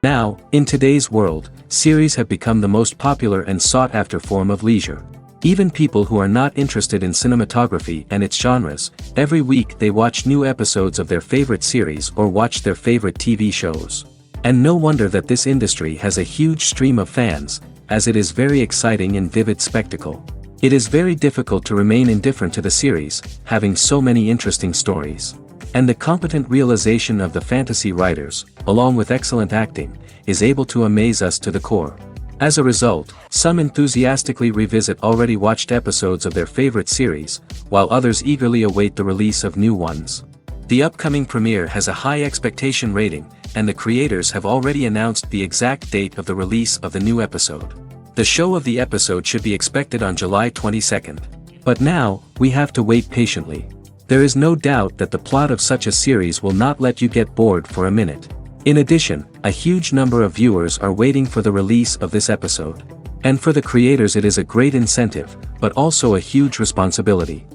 Now, in today's world, series have become the most popular and sought-after form of leisure. Even people who are not interested in cinematography and its genres, every week they watch new episodes of their favorite series or watch their favorite TV shows. And no wonder that this industry has a huge stream of fans, as it is very exciting and vivid spectacle. It is very difficult to remain indifferent to the series, having so many interesting stories. And the competent realization of the fantasy writers, along with excellent acting, is able to amaze us to the core. As a result, some enthusiastically revisit already watched episodes of their favorite series, while others eagerly await the release of new ones. The upcoming premiere has a high expectation rating, and the creators have already announced the exact date of the release of the new episode. The show of the episode should be expected on July 22nd. But now, we have to wait patiently. There is no doubt that the plot of such a series will not let you get bored for a minute. In addition, a huge number of viewers are waiting for the release of this episode. And for the creators it is a great incentive, but also a huge responsibility.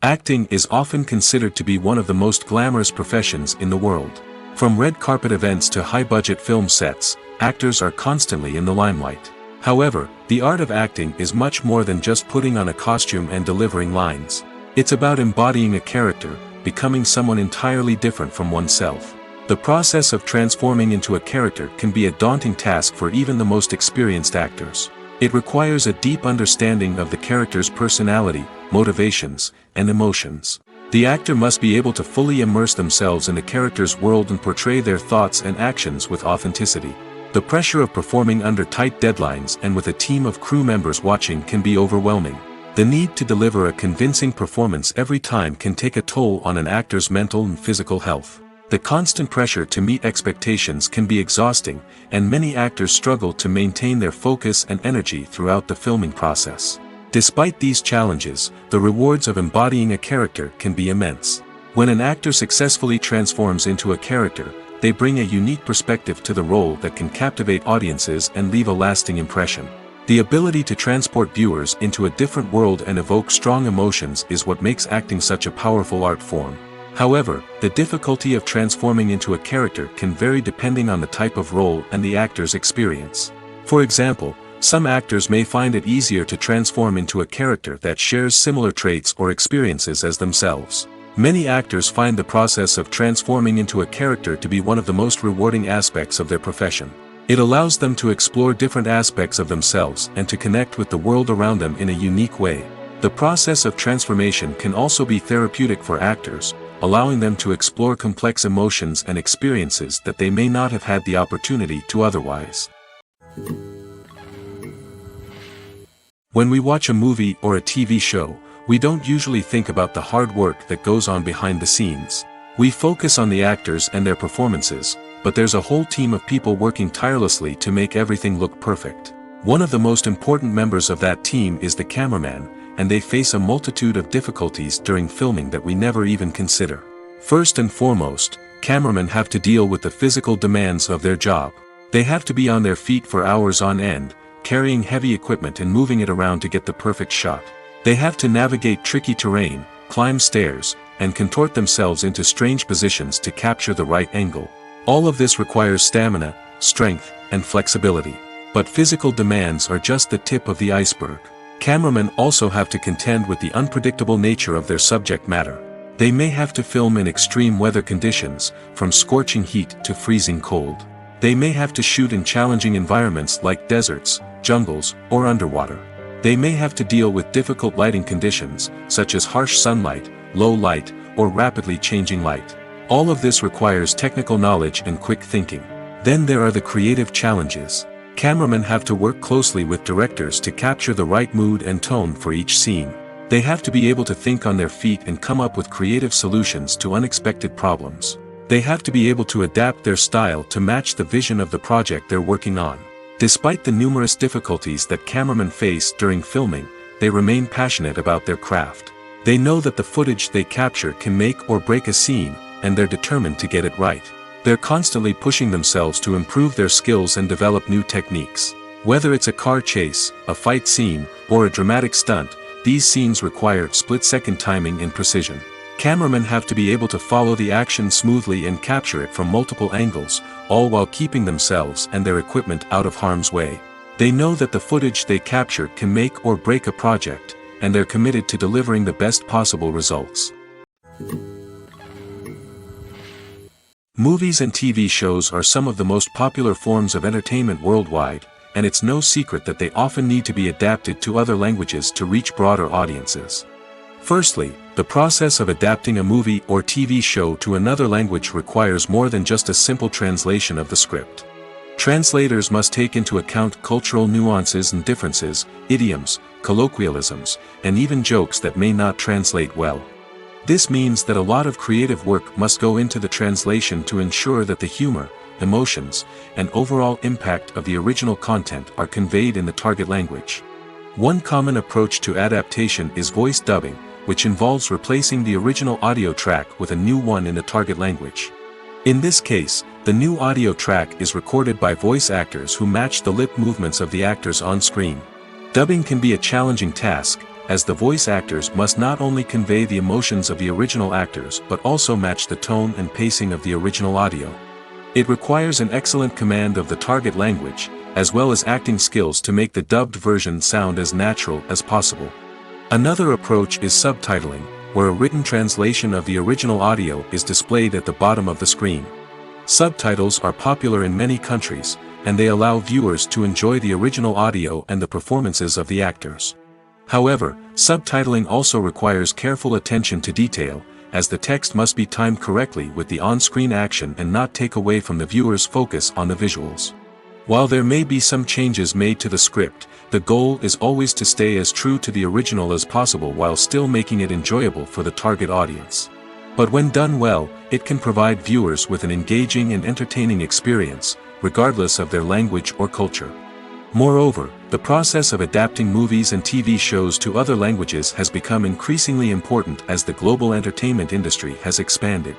Acting is often considered to be one of the most glamorous professions in the world. From red carpet events to high-budget film sets, actors are constantly in the limelight. However, the art of acting is much more than just putting on a costume and delivering lines. It's about embodying a character, becoming someone entirely different from oneself. The process of transforming into a character can be a daunting task for even the most experienced actors. It requires a deep understanding of the character's personality, motivations, and emotions. The actor must be able to fully immerse themselves in the character's world and portray their thoughts and actions with authenticity. The pressure of performing under tight deadlines and with a team of crew members watching can be overwhelming. The need to deliver a convincing performance every time can take a toll on an actor's mental and physical health. The constant pressure to meet expectations can be exhausting, and many actors struggle to maintain their focus and energy throughout the filming process. Despite these challenges, the rewards of embodying a character can be immense. When an actor successfully transforms into a character, they bring a unique perspective to the role that can captivate audiences and leave a lasting impression. The ability to transport viewers into a different world and evoke strong emotions is what makes acting such a powerful art form. However, the difficulty of transforming into a character can vary depending on the type of role and the actor's experience. For example, some actors may find it easier to transform into a character that shares similar traits or experiences as themselves. Many actors find the process of transforming into a character to be one of the most rewarding aspects of their profession. It allows them to explore different aspects of themselves and to connect with the world around them in a unique way. The process of transformation can also be therapeutic for actors, allowing them to explore complex emotions and experiences that they may not have had the opportunity to otherwise. When we watch a movie or a TV show, we don't usually think about the hard work that goes on behind the scenes. We focus on the actors and their performances, but there's a whole team of people working tirelessly to make everything look perfect. One of the most important members of that team is the cameraman, and they face a multitude of difficulties during filming that we never even consider. First and foremost, cameramen have to deal with the physical demands of their job. They have to be on their feet for hours on end, carrying heavy equipment and moving it around to get the perfect shot. They have to navigate tricky terrain, climb stairs, and contort themselves into strange positions to capture the right angle. All of this requires stamina, strength, and flexibility. But physical demands are just the tip of the iceberg. Cameramen also have to contend with the unpredictable nature of their subject matter. They may have to film in extreme weather conditions, from scorching heat to freezing cold. They may have to shoot in challenging environments like deserts, jungles, or underwater. They may have to deal with difficult lighting conditions, such as harsh sunlight, low light, or rapidly changing light. All of this requires technical knowledge and quick thinking. Then there are the creative challenges. Cameramen have to work closely with directors to capture the right mood and tone for each scene. They have to be able to think on their feet and come up with creative solutions to unexpected problems. They have to be able to adapt their style to match the vision of the project they're working on. Despite the numerous difficulties that cameramen face during filming, they remain passionate about their craft. They know that the footage they capture can make or break a scene, and they're determined to get it right. They're constantly pushing themselves to improve their skills and develop new techniques. Whether it's a car chase, a fight scene, or a dramatic stunt, these scenes require split-second timing and precision. Cameramen have to be able to follow the action smoothly and capture it from multiple angles, all while keeping themselves and their equipment out of harm's way. They know that the footage they capture can make or break a project, and they're committed to delivering the best possible results. Movies and TV shows are some of the most popular forms of entertainment worldwide, and it's no secret that they often need to be adapted to other languages to reach broader audiences. Firstly, the process of adapting a movie or TV show to another language requires more than just a simple translation of the script. Translators must take into account cultural nuances and differences, idioms, colloquialisms, and even jokes that may not translate well. This means that a lot of creative work must go into the translation to ensure that the humor, emotions, and overall impact of the original content are conveyed in the target language. One common approach to adaptation is voice dubbing, which involves replacing the original audio track with a new one in the target language. In this case, the new audio track is recorded by voice actors who match the lip movements of the actors on screen. Dubbing can be a challenging task, as the voice actors must not only convey the emotions of the original actors but also match the tone and pacing of the original audio. It requires an excellent command of the target language, as well as acting skills to make the dubbed version sound as natural as possible. Another approach is subtitling, where a written translation of the original audio is displayed at the bottom of the screen. Subtitles are popular in many countries, and they allow viewers to enjoy the original audio and the performances of the actors. However, subtitling also requires careful attention to detail, as the text must be timed correctly with the on-screen action and not take away from the viewer's focus on the visuals. While there may be some changes made to the script, the goal is always to stay as true to the original as possible while still making it enjoyable for the target audience. But when done well, it can provide viewers with an engaging and entertaining experience, regardless of their language or culture. Moreover, the process of adapting movies and TV shows to other languages has become increasingly important as the global entertainment industry has expanded.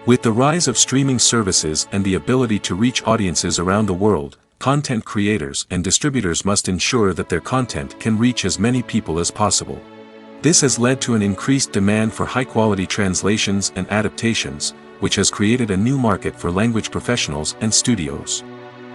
With the rise of streaming services and the ability to reach audiences around the world, content creators and distributors must ensure that their content can reach as many people as possible. This has led to an increased demand for high-quality translations and adaptations, which has created a new market for language professionals and studios.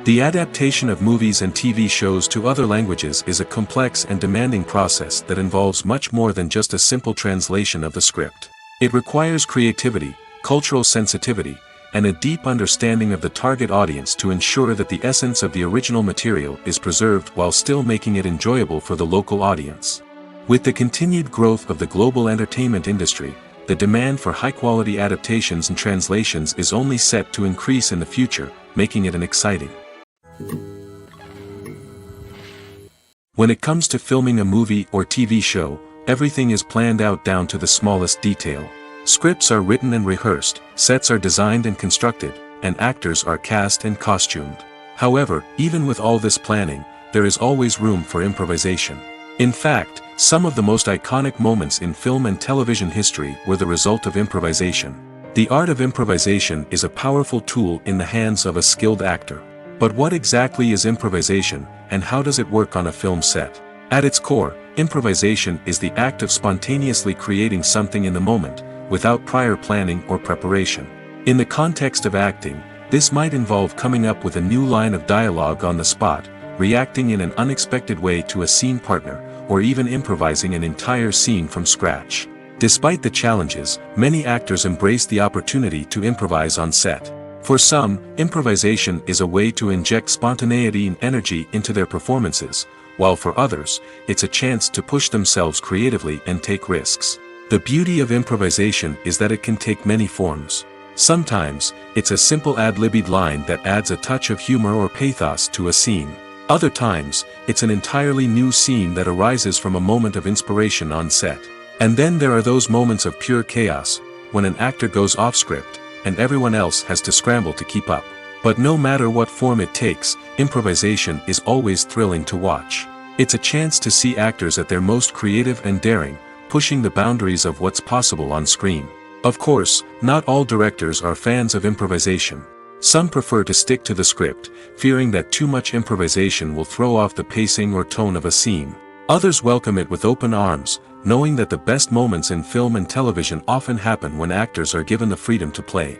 The adaptation of movies and TV shows to other languages is a complex and demanding process that involves much more than just a simple translation of the script. It requires creativity, cultural sensitivity, and a deep understanding of the target audience to ensure that the essence of the original material is preserved while still making it enjoyable for the local audience. With the continued growth of the global entertainment industry, the demand for high-quality adaptations and translations is only set to increase in the future, making it an exciting. When it comes to filming a movie or TV show, everything is planned out down to the smallest detail. Scripts are written and rehearsed, sets are designed and constructed, and actors are cast and costumed. However, even with all this planning, there is always room for improvisation. In fact, some of the most iconic moments in film and television history were the result of improvisation. The art of improvisation is a powerful tool in the hands of a skilled actor. But what exactly is improvisation, and how does it work on a film set? At its core, improvisation is the act of spontaneously creating something in the moment, without prior planning or preparation. In the context of acting, this might involve coming up with a new line of dialogue on the spot, reacting in an unexpected way to a scene partner, or even improvising an entire scene from scratch. Despite the challenges, many actors embrace the opportunity to improvise on set. For some, improvisation is a way to inject spontaneity and energy into their performances, while for others, it's a chance to push themselves creatively and take risks. The beauty of improvisation is that it can take many forms. Sometimes, it's a simple ad-libbed line that adds a touch of humor or pathos to a scene. Other times, it's an entirely new scene that arises from a moment of inspiration on set. And then there are those moments of pure chaos, when an actor goes off script, and everyone else has to scramble to keep up. But no matter what form it takes, improvisation is always thrilling to watch. It's a chance to see actors at their most creative and daring, pushing the boundaries of what's possible on screen. Of course, not all directors are fans of improvisation. Some prefer to stick to the script, fearing that too much improvisation will throw off the pacing or tone of a scene. Others welcome it with open arms, knowing that the best moments in film and television often happen when actors are given the freedom to play.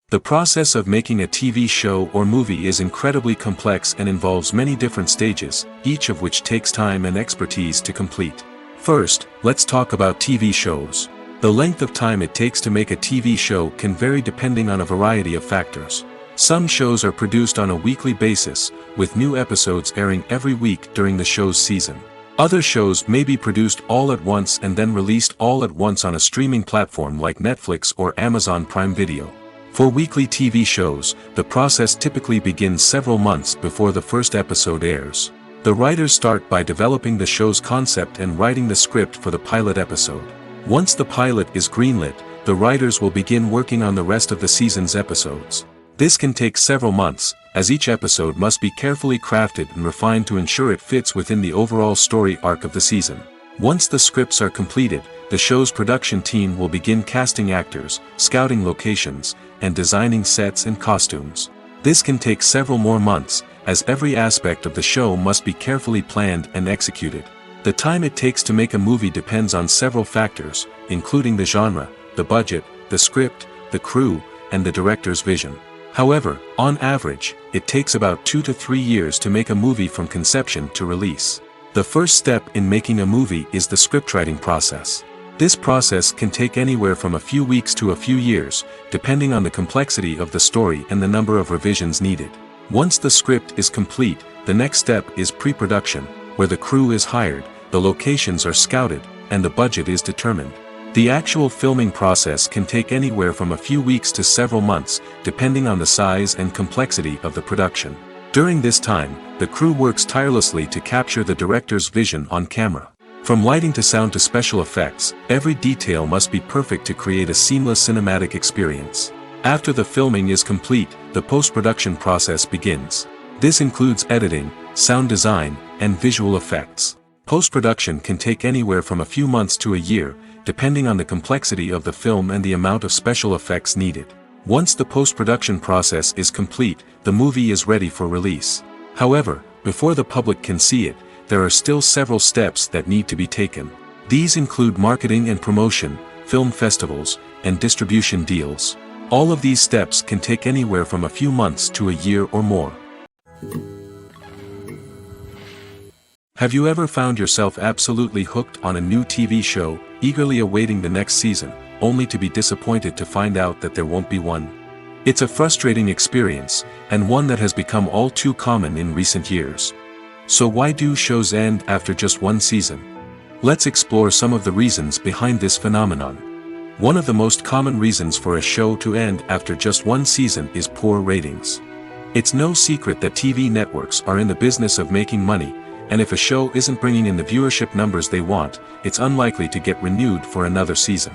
The process of making a TV show or movie is incredibly complex and involves many different stages, each of which takes time and expertise to complete. First, let's talk about TV shows. The length of time it takes to make a TV show can vary depending on a variety of factors. Some shows are produced on a weekly basis, with new episodes airing every week during the show's season. Other shows may be produced all at once and then released all at once on a streaming platform like Netflix or Amazon Prime Video. For weekly TV shows, the process typically begins several months before the first episode airs. The writers start by developing the show's concept and writing the script for the pilot episode. Once the pilot is greenlit, the writers will begin working on the rest of the season's episodes. This can take several months, as each episode must be carefully crafted and refined to ensure it fits within the overall story arc of the season. Once the scripts are completed, the show's production team will begin casting actors, scouting locations, and designing sets and costumes. This can take several more months, as every aspect of the show must be carefully planned and executed. The time it takes to make a movie depends on several factors, including the genre, the budget, the script, the crew, and the director's vision. However, on average, it takes about 2 to 3 years to make a movie from conception to release. The first step in making a movie is the scriptwriting process. This process can take anywhere from a few weeks to a few years, depending on the complexity of the story and the number of revisions needed. Once the script is complete, the next step is pre-production, where the crew is hired, the locations are scouted, and the budget is determined. The actual filming process can take anywhere from a few weeks to several months, depending on the size and complexity of the production. During this time, the crew works tirelessly to capture the director's vision on camera. From lighting to sound to special effects, every detail must be perfect to create a seamless cinematic experience. After the filming is complete, the post-production process begins. This includes editing, sound design, and visual effects. Post-production can take anywhere from a few months to a year, depending on the complexity of the film and the amount of special effects needed. Once the post-production process is complete, the movie is ready for release. However, before the public can see it, there are still several steps that need to be taken. These include marketing and promotion, film festivals, and distribution deals. All of these steps can take anywhere from a few months to a year or more. Have you ever found yourself absolutely hooked on a new TV show, eagerly awaiting the next season, only to be disappointed to find out that there won't be one? It's a frustrating experience, and one that has become all too common in recent years. So why do shows end after just one season? Let's explore some of the reasons behind this phenomenon. One of the most common reasons for a show to end after just one season is poor ratings. It's no secret that TV networks are in the business of making money, and if a show isn't bringing in the viewership numbers they want, it's unlikely to get renewed for another season.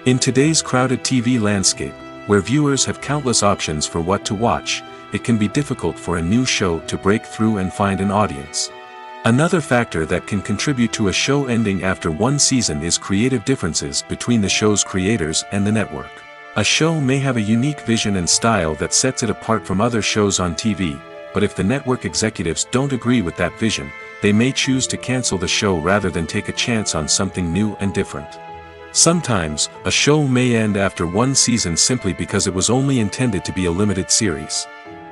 In today's crowded TV landscape, where viewers have countless options for what to watch, it can be difficult for a new show to break through and find an audience. Another factor that can contribute to a show ending after one season is creative differences between the show's creators and the network. A show may have a unique vision and style that sets it apart from other shows on TV, but if the network executives don't agree with that vision, they may choose to cancel the show rather than take a chance on something new and different. Sometimes, a show may end after one season simply because it was only intended to be a limited series.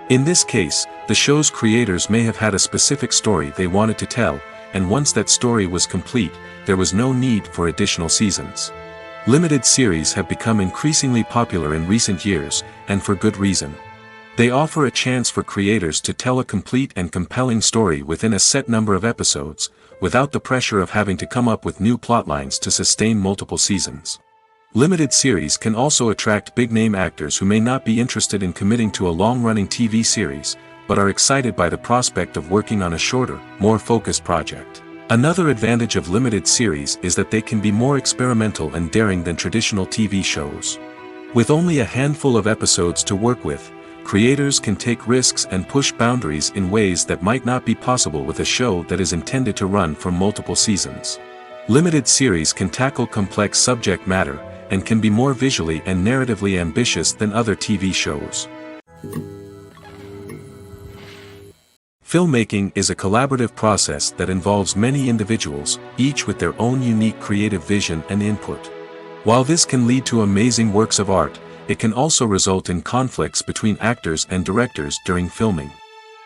In this case, the show's creators may have had a specific story they wanted to tell, and once that story was complete, there was no need for additional seasons. Limited series have become increasingly popular in recent years, and for good reason. They offer a chance for creators to tell a complete and compelling story within a set number of episodes, without the pressure of having to come up with new plotlines to sustain multiple seasons. Limited series can also attract big-name actors who may not be interested in committing to a long-running TV series, but are excited by the prospect of working on a shorter, more focused project. Another advantage of limited series is that they can be more experimental and daring than traditional TV shows. With only a handful of episodes to work with, creators can take risks and push boundaries in ways that might not be possible with a show that is intended to run for multiple seasons. Limited series can tackle complex subject matter, and can be more visually and narratively ambitious than other TV shows. Filmmaking is a collaborative process that involves many individuals, each with their own unique creative vision and input. While this can lead to amazing works of art, it can also result in conflicts between actors and directors during filming.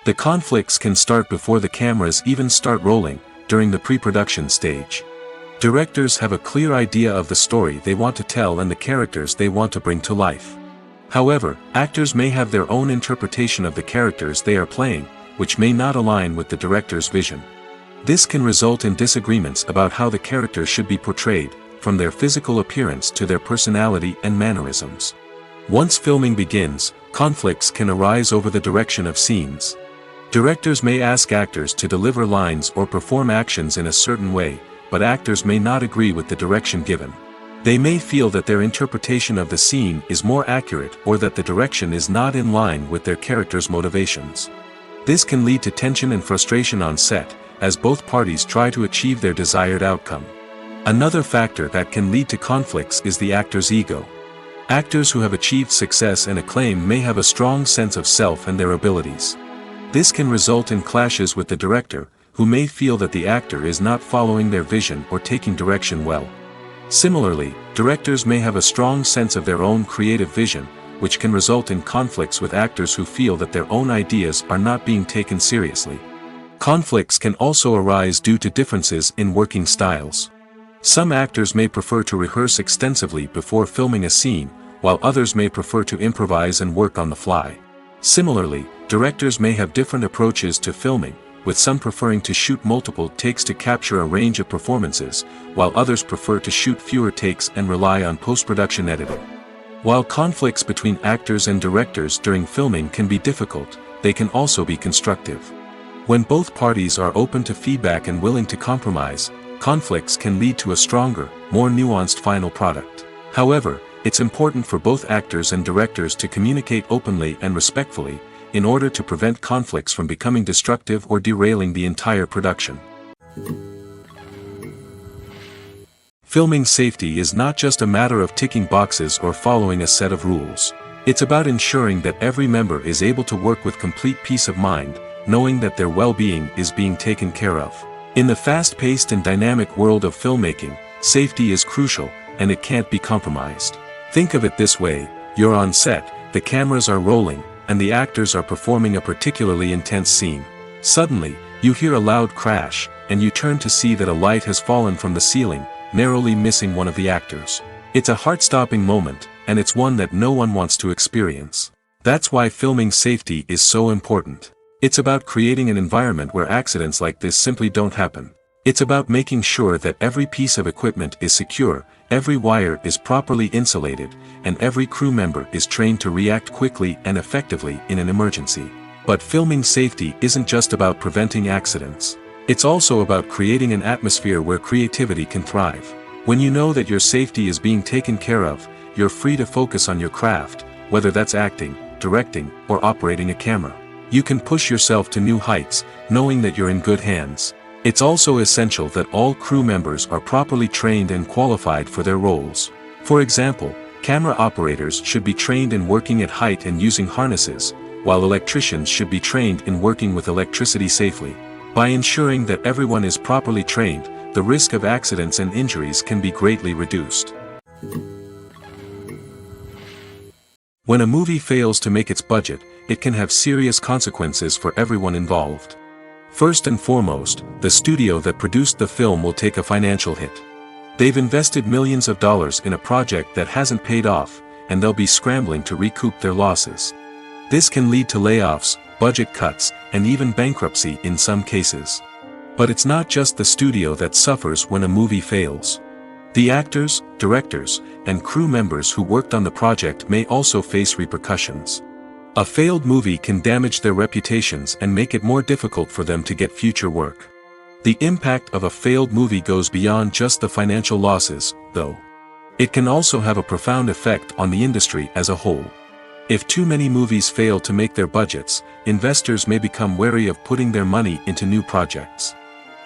The conflicts can start before the cameras even start rolling, during the pre-production stage. Directors have a clear idea of the story they want to tell and the characters they want to bring to life. However, actors may have their own interpretation of the characters they are playing, which may not align with the director's vision. This can result in disagreements about how the character should be portrayed, from their physical appearance to their personality and mannerisms. Once filming begins, conflicts can arise over the direction of scenes. Directors may ask actors to deliver lines or perform actions in a certain way, but actors may not agree with the direction given. They may feel that their interpretation of the scene is more accurate or that the direction is not in line with their character's motivations. This can lead to tension and frustration on set, as both parties try to achieve their desired outcome. Another factor that can lead to conflicts is the actor's ego. Actors who have achieved success and acclaim may have a strong sense of self and their abilities. This can result in clashes with the director, who may feel that the actor is not following their vision or taking direction well. Similarly, directors may have a strong sense of their own creative vision, which can result in conflicts with actors who feel that their own ideas are not being taken seriously. Conflicts can also arise due to differences in working styles. Some actors may prefer to rehearse extensively before filming a scene, while others may prefer to improvise and work on the fly. Similarly, directors may have different approaches to filming, with some preferring to shoot multiple takes to capture a range of performances, while others prefer to shoot fewer takes and rely on post-production editing. While conflicts between actors and directors during filming can be difficult, they can also be constructive. When both parties are open to feedback and willing to compromise, conflicts can lead to a stronger, more nuanced final product. However, it's important for both actors and directors to communicate openly and respectfully, in order to prevent conflicts from becoming destructive or derailing the entire production. Filming safety is not just a matter of ticking boxes or following a set of rules. It's about ensuring that every member is able to work with complete peace of mind, knowing that their well-being is being taken care of. In the fast-paced and dynamic world of filmmaking, safety is crucial, and it can't be compromised. Think of it this way: you're on set, the cameras are rolling, and the actors are performing a particularly intense scene. Suddenly, you hear a loud crash, and you turn to see that a light has fallen from the ceiling, narrowly missing one of the actors. It's a heart-stopping moment, and it's one that no one wants to experience. That's why filming safety is so important. It's about creating an environment where accidents like this simply don't happen. It's about making sure that every piece of equipment is secure, every wire is properly insulated, and every crew member is trained to react quickly and effectively in an emergency. But filming safety isn't just about preventing accidents. It's also about creating an atmosphere where creativity can thrive. When you know that your safety is being taken care of, you're free to focus on your craft, whether that's acting, directing, or operating a camera. You can push yourself to new heights, knowing that you're in good hands. It's also essential that all crew members are properly trained and qualified for their roles. For example, camera operators should be trained in working at height and using harnesses, while electricians should be trained in working with electricity safely. By ensuring that everyone is properly trained, the risk of accidents and injuries can be greatly reduced. When a movie fails to make its budget, it can have serious consequences for everyone involved. First and foremost, the studio that produced the film will take a financial hit. They've invested millions of dollars in a project that hasn't paid off, and they'll be scrambling to recoup their losses. This can lead to layoffs, budget cuts, and even bankruptcy in some cases. But it's not just the studio that suffers when a movie fails. The actors, directors, and crew members who worked on the project may also face repercussions. A failed movie can damage their reputations and make it more difficult for them to get future work. The impact of a failed movie goes beyond just the financial losses, though. It can also have a profound effect on the industry as a whole. If too many movies fail to make their budgets, investors may become wary of putting their money into new projects.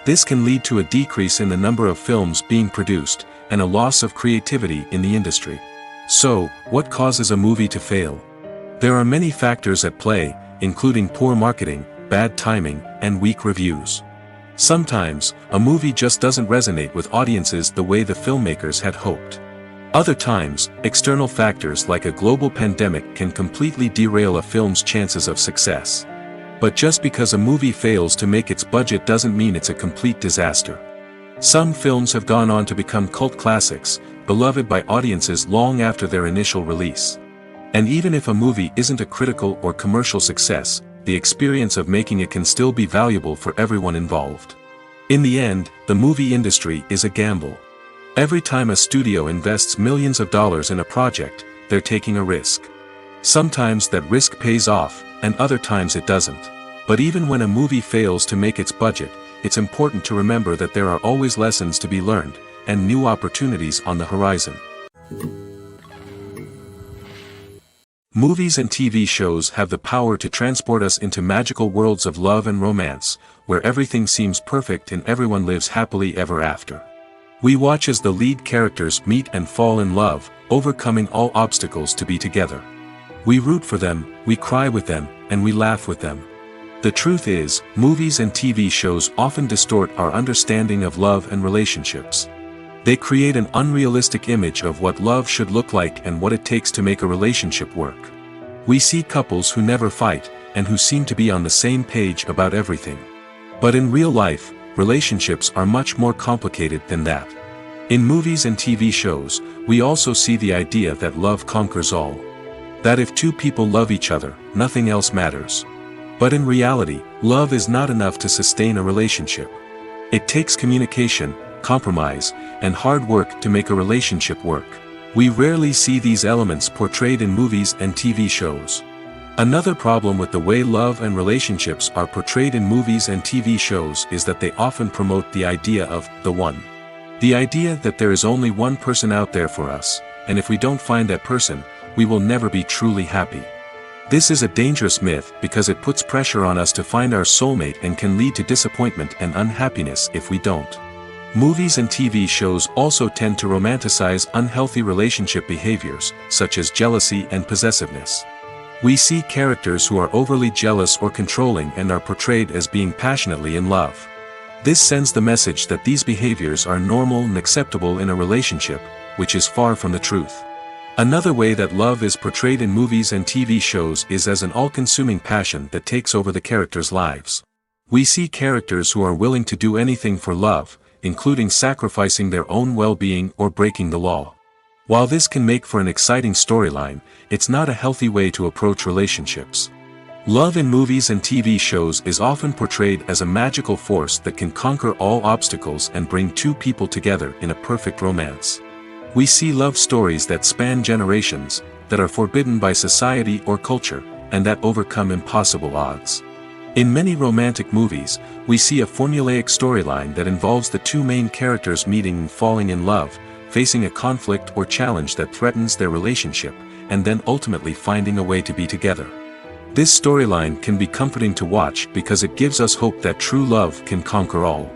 This can lead to a decrease in the number of films being produced, and a loss of creativity in the industry. So, what causes a movie to fail? There are many factors at play, including poor marketing, bad timing, and weak reviews. Sometimes, a movie just doesn't resonate with audiences the way the filmmakers had hoped. Other times, external factors like a global pandemic can completely derail a film's chances of success. But just because a movie fails to make its budget doesn't mean it's a complete disaster. Some films have gone on to become cult classics, beloved by audiences long after their initial release. And even if a movie isn't a critical or commercial success, the experience of making it can still be valuable for everyone involved. In the end, the movie industry is a gamble. Every time a studio invests millions of dollars in a project, they're taking a risk. Sometimes that risk pays off, and other times it doesn't. But even when a movie fails to make its budget, it's important to remember that there are always lessons to be learned, and new opportunities on the horizon. Movies and TV shows have the power to transport us into magical worlds of love and romance, where everything seems perfect and everyone lives happily ever after. We watch as the lead characters meet and fall in love, overcoming all obstacles to be together. We root for them, we cry with them, and we laugh with them. The truth is, movies and TV shows often distort our understanding of love and relationships. They create an unrealistic image of what love should look like and what it takes to make a relationship work. We see couples who never fight, and who seem to be on the same page about everything. But in real life, relationships are much more complicated than that. In movies and TV shows, we also see the idea that love conquers all. That if two people love each other, nothing else matters. But in reality, love is not enough to sustain a relationship. It takes communication, compromise, and hard work to make a relationship work. We rarely see these elements portrayed in movies and TV shows. Another problem with the way love and relationships are portrayed in movies and TV shows is that they often promote the idea of the one. The idea that there is only one person out there for us, and if we don't find that person, we will never be truly happy. This is a dangerous myth because it puts pressure on us to find our soulmate and can lead to disappointment and unhappiness if we don't. Movies and TV shows also tend to romanticize unhealthy relationship behaviors, such as jealousy and possessiveness. We see characters who are overly jealous or controlling and are portrayed as being passionately in love. This sends the message that these behaviors are normal and acceptable in a relationship, which is far from the truth. Another way that love is portrayed in movies and TV shows is as an all-consuming passion that takes over the characters' lives. We see characters who are willing to do anything for love, including sacrificing their own well-being or breaking the law. While this can make for an exciting storyline, it's not a healthy way to approach relationships. Love in movies and TV shows is often portrayed as a magical force that can conquer all obstacles and bring two people together in a perfect romance. We see love stories that span generations, that are forbidden by society or culture, and that overcome impossible odds. In many romantic movies, we see a formulaic storyline that involves the two main characters meeting and falling in love, facing a conflict or challenge that threatens their relationship, and then ultimately finding a way to be together. This storyline can be comforting to watch because it gives us hope that true love can conquer all.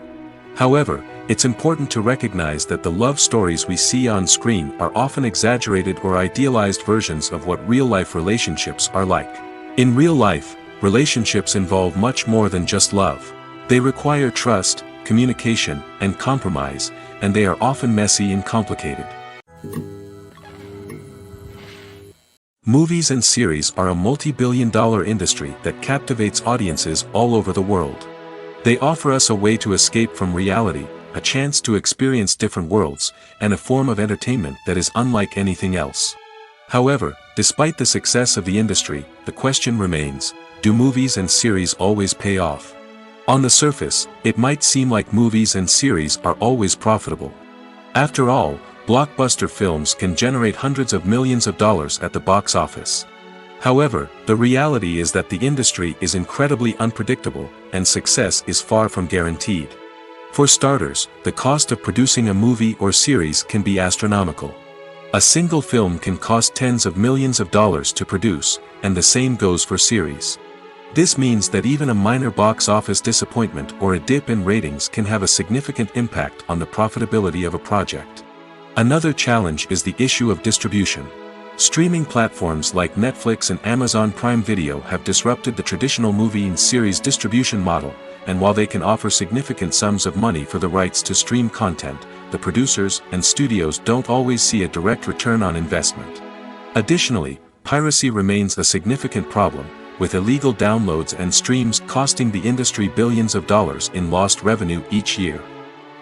However, it's important to recognize that the love stories we see on screen are often exaggerated or idealized versions of what real-life relationships are like. In real life, relationships involve much more than just love. They require trust, communication, and compromise, and they are often messy and complicated. Movies and series are a multi-billion-dollar industry that captivates audiences all over the world. They offer us a way to escape from reality, a chance to experience different worlds, and a form of entertainment that is unlike anything else. However, despite the success of the industry, the question remains, do movies and series always pay off? On the surface, it might seem like movies and series are always profitable. After all, blockbuster films can generate hundreds of millions of dollars at the box office. However, the reality is that the industry is incredibly unpredictable, and success is far from guaranteed. For starters, the cost of producing a movie or series can be astronomical. A single film can cost tens of millions of dollars to produce, and the same goes for series. This means that even a minor box office disappointment or a dip in ratings can have a significant impact on the profitability of a project. Another challenge is the issue of distribution. Streaming platforms like Netflix and Amazon Prime Video have disrupted the traditional movie and series distribution model, and while they can offer significant sums of money for the rights to stream content, the producers and studios don't always see a direct return on investment. Additionally, piracy remains a significant problem, with illegal downloads and streams costing the industry billions of dollars in lost revenue each year.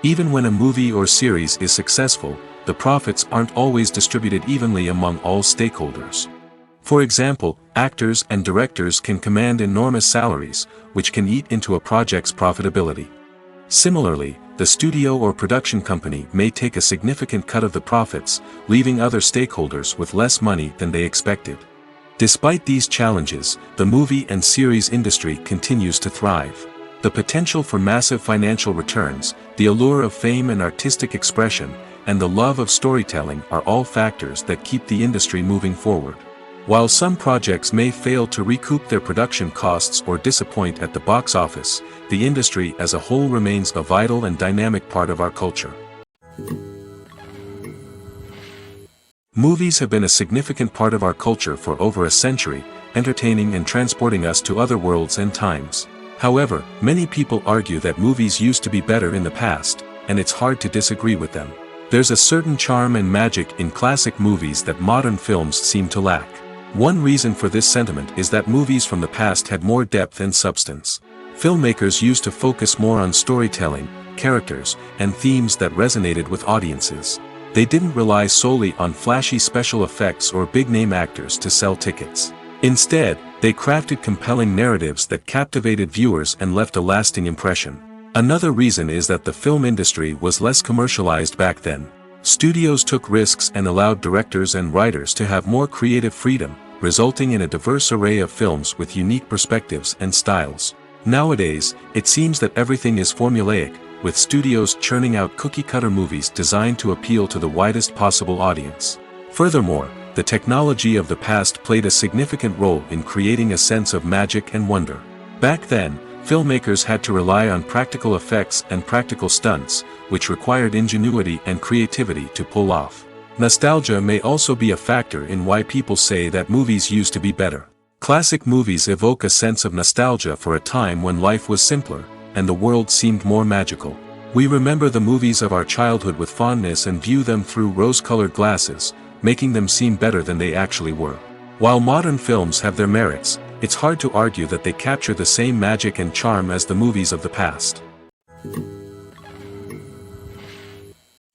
Even when a movie or series is successful, the profits aren't always distributed evenly among all stakeholders. For example, actors and directors can command enormous salaries, which can eat into a project's profitability. Similarly, the studio or production company may take a significant cut of the profits, leaving other stakeholders with less money than they expected. Despite these challenges, the movie and series industry continues to thrive. The potential for massive financial returns, the allure of fame and artistic expression, and the love of storytelling are all factors that keep the industry moving forward. While some projects may fail to recoup their production costs or disappoint at the box office, the industry as a whole remains a vital and dynamic part of our culture. Movies have been a significant part of our culture for over a century, entertaining and transporting us to other worlds and times. However, many people argue that movies used to be better in the past, and it's hard to disagree with them. There's a certain charm and magic in classic movies that modern films seem to lack. One reason for this sentiment is that movies from the past had more depth and substance. Filmmakers used to focus more on storytelling, characters, and themes that resonated with audiences. They didn't rely solely on flashy special effects or big-name actors to sell tickets. Instead, they crafted compelling narratives that captivated viewers and left a lasting impression. Another reason is that the film industry was less commercialized back then. Studios took risks and allowed directors and writers to have more creative freedom, resulting in a diverse array of films with unique perspectives and styles. Nowadays, it seems that everything is formulaic, with studios churning out cookie-cutter movies designed to appeal to the widest possible audience. Furthermore, the technology of the past played a significant role in creating a sense of magic and wonder. Back then, filmmakers had to rely on practical effects and practical stunts, which required ingenuity and creativity to pull off. Nostalgia may also be a factor in why people say that movies used to be better. Classic movies evoke a sense of nostalgia for a time when life was simpler, and the world seemed more magical. We remember the movies of our childhood with fondness and view them through rose-colored glasses, making them seem better than they actually were. While modern films have their merits, it's hard to argue that they capture the same magic and charm as the movies of the past.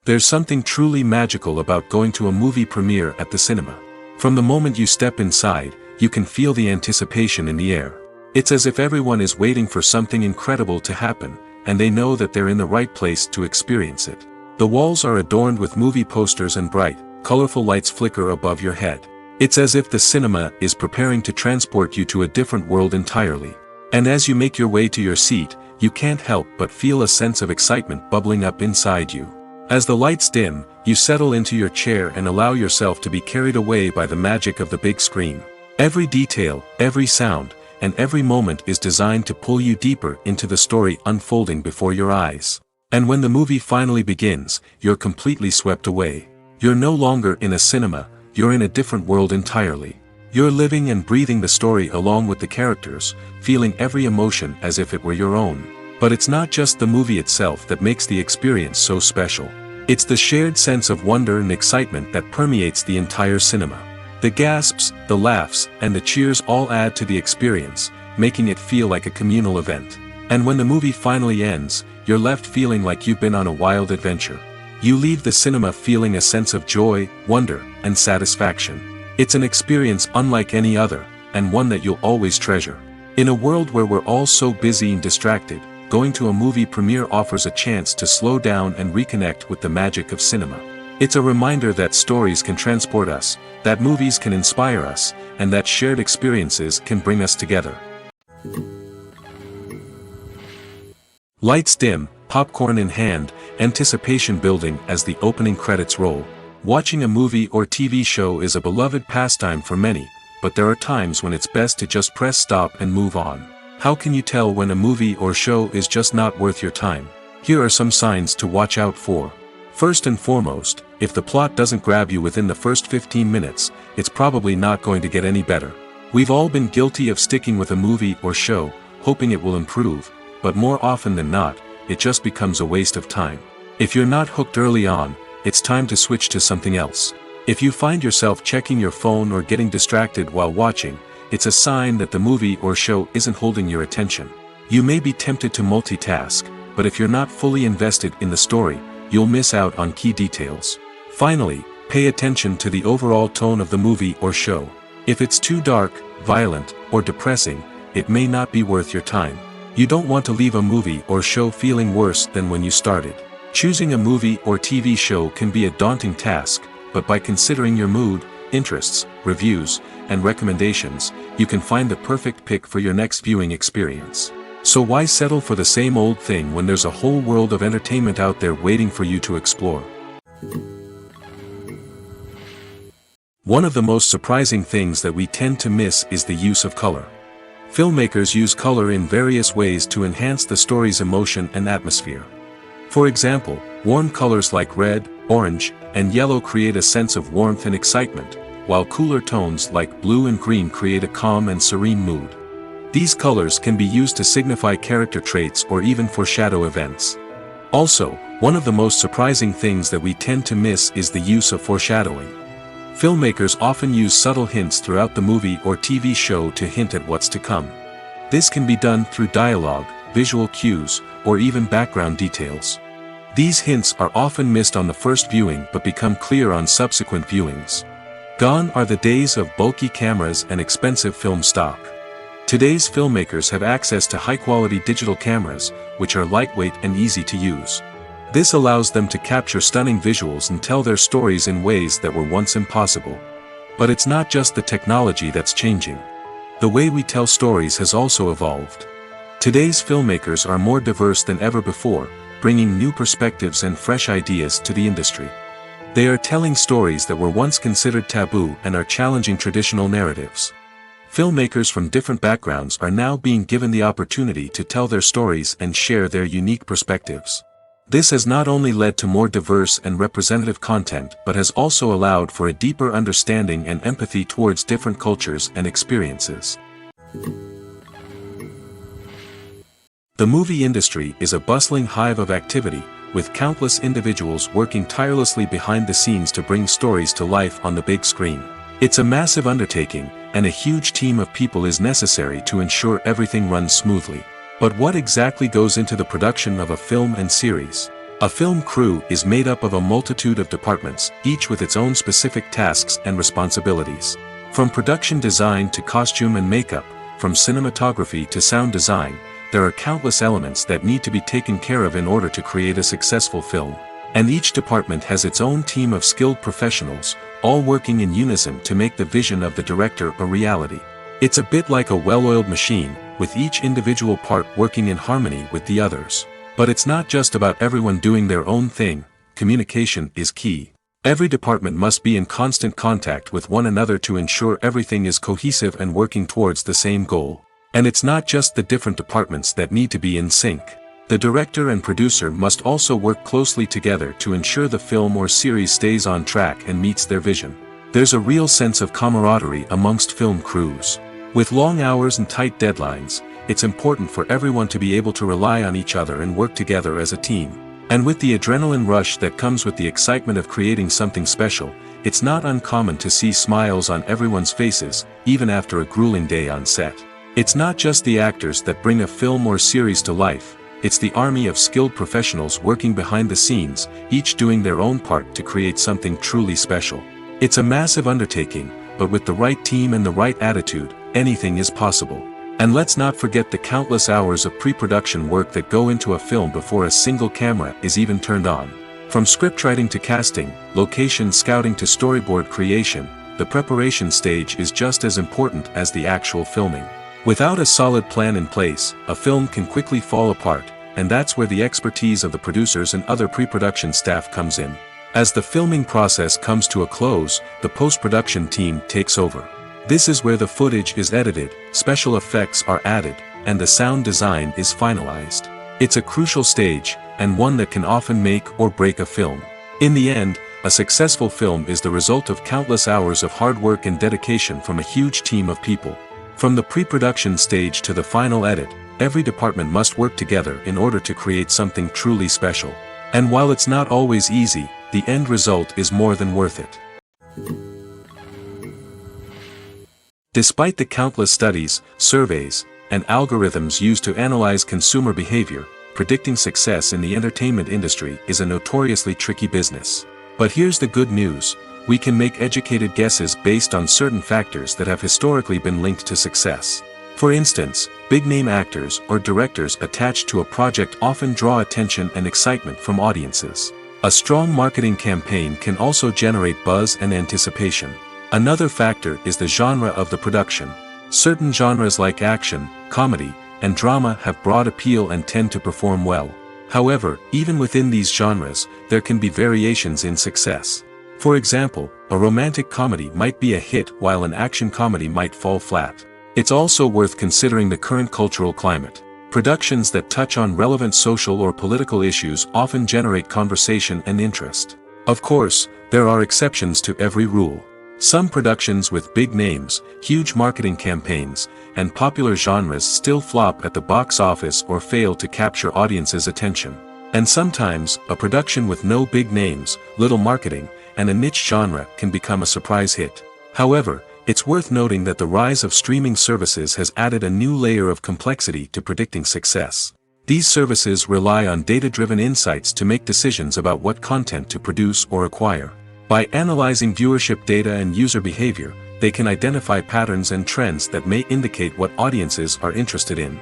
There's something truly magical about going to a movie premiere at the cinema. From the moment you step inside, you can feel the anticipation in the air. It's as if everyone is waiting for something incredible to happen, and they know that they're in the right place to experience it. The walls are adorned with movie posters and bright, colorful lights flicker above your head. It's as if the cinema is preparing to transport you to a different world entirely. And as you make your way to your seat, you can't help but feel a sense of excitement bubbling up inside you. As the lights dim, you settle into your chair and allow yourself to be carried away by the magic of the big screen. Every detail, every sound, and every moment is designed to pull you deeper into the story unfolding before your eyes. And when the movie finally begins, you're completely swept away. You're no longer in a cinema, you're in a different world entirely. You're living and breathing the story along with the characters, feeling every emotion as if it were your own. But it's not just the movie itself that makes the experience so special. It's the shared sense of wonder and excitement that permeates the entire cinema. The gasps, the laughs, and the cheers all add to the experience, making it feel like a communal event. And when the movie finally ends, you're left feeling like you've been on a wild adventure. You leave the cinema feeling a sense of joy, wonder, and satisfaction. It's an experience unlike any other, and one that you'll always treasure. In a world where we're all so busy and distracted, going to a movie premiere offers a chance to slow down and reconnect with the magic of cinema. It's a reminder that stories can transport us, that movies can inspire us, and that shared experiences can bring us together. Lights dim, popcorn in hand, anticipation building as the opening credits roll. Watching a movie or TV show is a beloved pastime for many, but there are times when it's best to just press stop and move on. How can you tell when a movie or show is just not worth your time? Here are some signs to watch out for. First and foremost, If the plot doesn't grab you within the first 15 minutes, it's probably not going to get any better. We've all been guilty of sticking with a movie or show, hoping it will improve, but more often than not, it just becomes a waste of time. If you're not hooked early on, it's time to switch to something else. If you find yourself checking your phone or getting distracted while watching, it's a sign that the movie or show isn't holding your attention. You may be tempted to multitask, but if you're not fully invested in the story, you'll miss out on key details. Finally, pay attention to the overall tone of the movie or show. If it's too dark, violent, or depressing, it may not be worth your time. You don't want to leave a movie or show feeling worse than when you started. Choosing a movie or TV show can be a daunting task, but by considering your mood, interests, reviews, and recommendations, you can find the perfect pick for your next viewing experience. So why settle for the same old thing when there's a whole world of entertainment out there waiting for you to explore? One of the most surprising things that we tend to miss is the use of color. Filmmakers use color in various ways to enhance the story's emotion and atmosphere. For example, warm colors like red, orange, and yellow create a sense of warmth and excitement, while cooler tones like blue and green create a calm and serene mood. These colors can be used to signify character traits or even foreshadow events. Also, one of the most surprising things that we tend to miss is the use of foreshadowing. Filmmakers often use subtle hints throughout the movie or TV show to hint at what's to come. This can be done through dialogue, visual cues, or even background details. These hints are often missed on the first viewing but become clear on subsequent viewings. Gone are the days of bulky cameras and expensive film stock. Today's filmmakers have access to high-quality digital cameras, which are lightweight and easy to use. This allows them to capture stunning visuals and tell their stories in ways that were once impossible. But it's not just the technology that's changing. The way we tell stories has also evolved. Today's filmmakers are more diverse than ever before, bringing new perspectives and fresh ideas to the industry. They are telling stories that were once considered taboo and are challenging traditional narratives. Filmmakers from different backgrounds are now being given the opportunity to tell their stories and share their unique perspectives. This has not only led to more diverse and representative content but has also allowed for a deeper understanding and empathy towards different cultures and experiences. The movie industry is a bustling hive of activity, with countless individuals working tirelessly behind the scenes to bring stories to life on the big screen. It's a massive undertaking, and a huge team of people is necessary to ensure everything runs smoothly. But what exactly goes into the production of a film and series? A film crew is made up of a multitude of departments, each with its own specific tasks and responsibilities. From production design to costume and makeup, from cinematography to sound design, there are countless elements that need to be taken care of in order to create a successful film. And each department has its own team of skilled professionals, all working in unison to make the vision of the director a reality. It's a bit like a well-oiled machine, with each individual part working in harmony with the others. But it's not just about everyone doing their own thing. Communication is key. Every department must be in constant contact with one another to ensure everything is cohesive and working towards the same goal. And it's not just the different departments that need to be in sync. The director and producer must also work closely together to ensure the film or series stays on track and meets their vision. There's a real sense of camaraderie amongst film crews. With long hours and tight deadlines, it's important for everyone to be able to rely on each other and work together as a team. And with the adrenaline rush that comes with the excitement of creating something special, it's not uncommon to see smiles on everyone's faces, even after a grueling day on set. It's not just the actors that bring a film or series to life, it's the army of skilled professionals working behind the scenes, each doing their own part to create something truly special. It's a massive undertaking, but with the right team and the right attitude, anything is possible. And let's not forget the countless hours of pre-production work that go into a film before a single camera is even turned on. From scriptwriting to casting, location scouting to storyboard creation, the preparation stage is just as important as the actual filming. Without a solid plan in place, a film can quickly fall apart, and that's where the expertise of the producers and other pre-production staff comes in. As the filming process comes to a close, the post-production team takes over. This is where the footage is edited, special effects are added, and the sound design is finalized. It's a crucial stage, and one that can often make or break a film. In the end, A successful film is the result of countless hours of hard work and dedication from a huge team of people. From the pre-production stage to the final edit, every department must work together in order to create something truly special. And while it's not always easy, the end result is more than worth it. Despite the countless studies, surveys, and algorithms used to analyze consumer behavior, predicting success in the entertainment industry is a notoriously tricky business. But here's the good news: we can make educated guesses based on certain factors that have historically been linked to success. For instance, big-name actors or directors attached to a project often draw attention and excitement from audiences. A strong marketing campaign can also generate buzz and anticipation. Another factor is the genre of the production. Certain genres like action, comedy, and drama have broad appeal and tend to perform well. However, even within these genres, there can be variations in success. For example, a romantic comedy might be a hit while an action comedy might fall flat. It's also worth considering the current cultural climate. Productions that touch on relevant social or political issues often generate conversation and interest. Of course, there are exceptions to every rule. Some productions with big names, huge marketing campaigns, and popular genres still flop at the box office or fail to capture audiences' attention. And sometimes, a production with no big names, little marketing, and a niche genre can become a surprise hit. However, it's worth noting that the rise of streaming services has added a new layer of complexity to predicting success. These services rely on data-driven insights to make decisions about what content to produce or acquire. By analyzing viewership data and user behavior, they can identify patterns and trends that may indicate what audiences are interested in.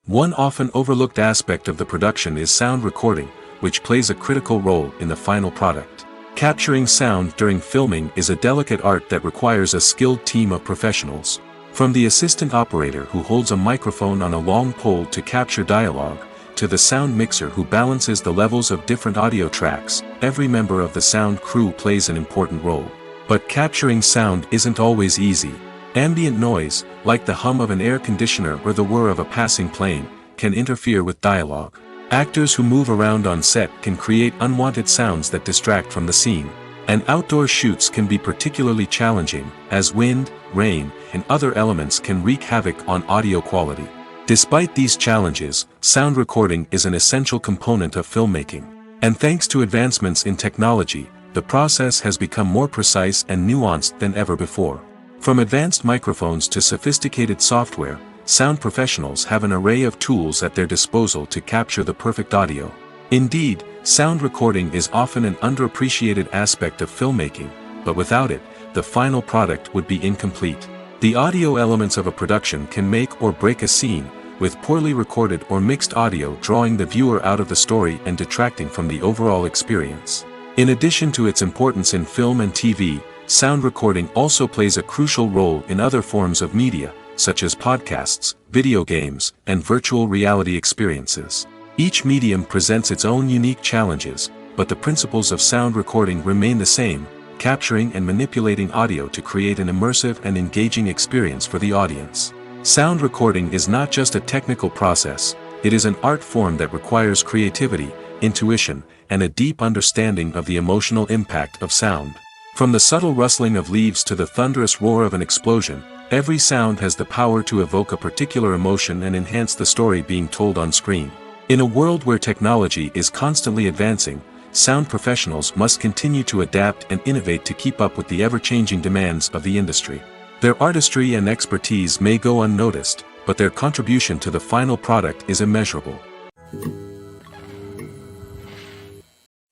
One often overlooked aspect of the production is sound recording, which plays a critical role in the final product. Capturing sound during filming is a delicate art that requires a skilled team of professionals. From the assistant operator who holds a microphone on a long pole to capture dialogue, to the sound mixer who balances the levels of different audio tracks, every member of the sound crew plays an important role. But capturing sound isn't always easy. Ambient noise, like the hum of an air conditioner or the whir of a passing plane, can interfere with dialogue. Actors who move around on set can create unwanted sounds that distract from the scene. And outdoor shoots can be particularly challenging, as wind, rain, and other elements can wreak havoc on audio quality. Despite these challenges, sound recording is an essential component of filmmaking. And thanks to advancements in technology, the process has become more precise and nuanced than ever before. From advanced microphones to sophisticated software, sound professionals have an array of tools at their disposal to capture the perfect audio. Indeed, sound recording is often an underappreciated aspect of filmmaking, but without it, the final product would be incomplete. The audio elements of a production can make or break a scene, with poorly recorded or mixed audio drawing the viewer out of the story and detracting from the overall experience. In addition to its importance in film and TV, sound recording also plays a crucial role in other forms of media, such as podcasts, video games, and virtual reality experiences. Each medium presents its own unique challenges, but the principles of sound recording remain the same: capturing and manipulating audio to create an immersive and engaging experience for the audience. Sound recording is not just a technical process, it is an art form that requires creativity, intuition, and a deep understanding of the emotional impact of sound. From the subtle rustling of leaves to the thunderous roar of an explosion, every sound has the power to evoke a particular emotion and enhance the story being told on screen. In a world where technology is constantly advancing, sound professionals must continue to adapt and innovate to keep up with the ever-changing demands of the industry. Their artistry and expertise may go unnoticed, but their contribution to the final product is immeasurable.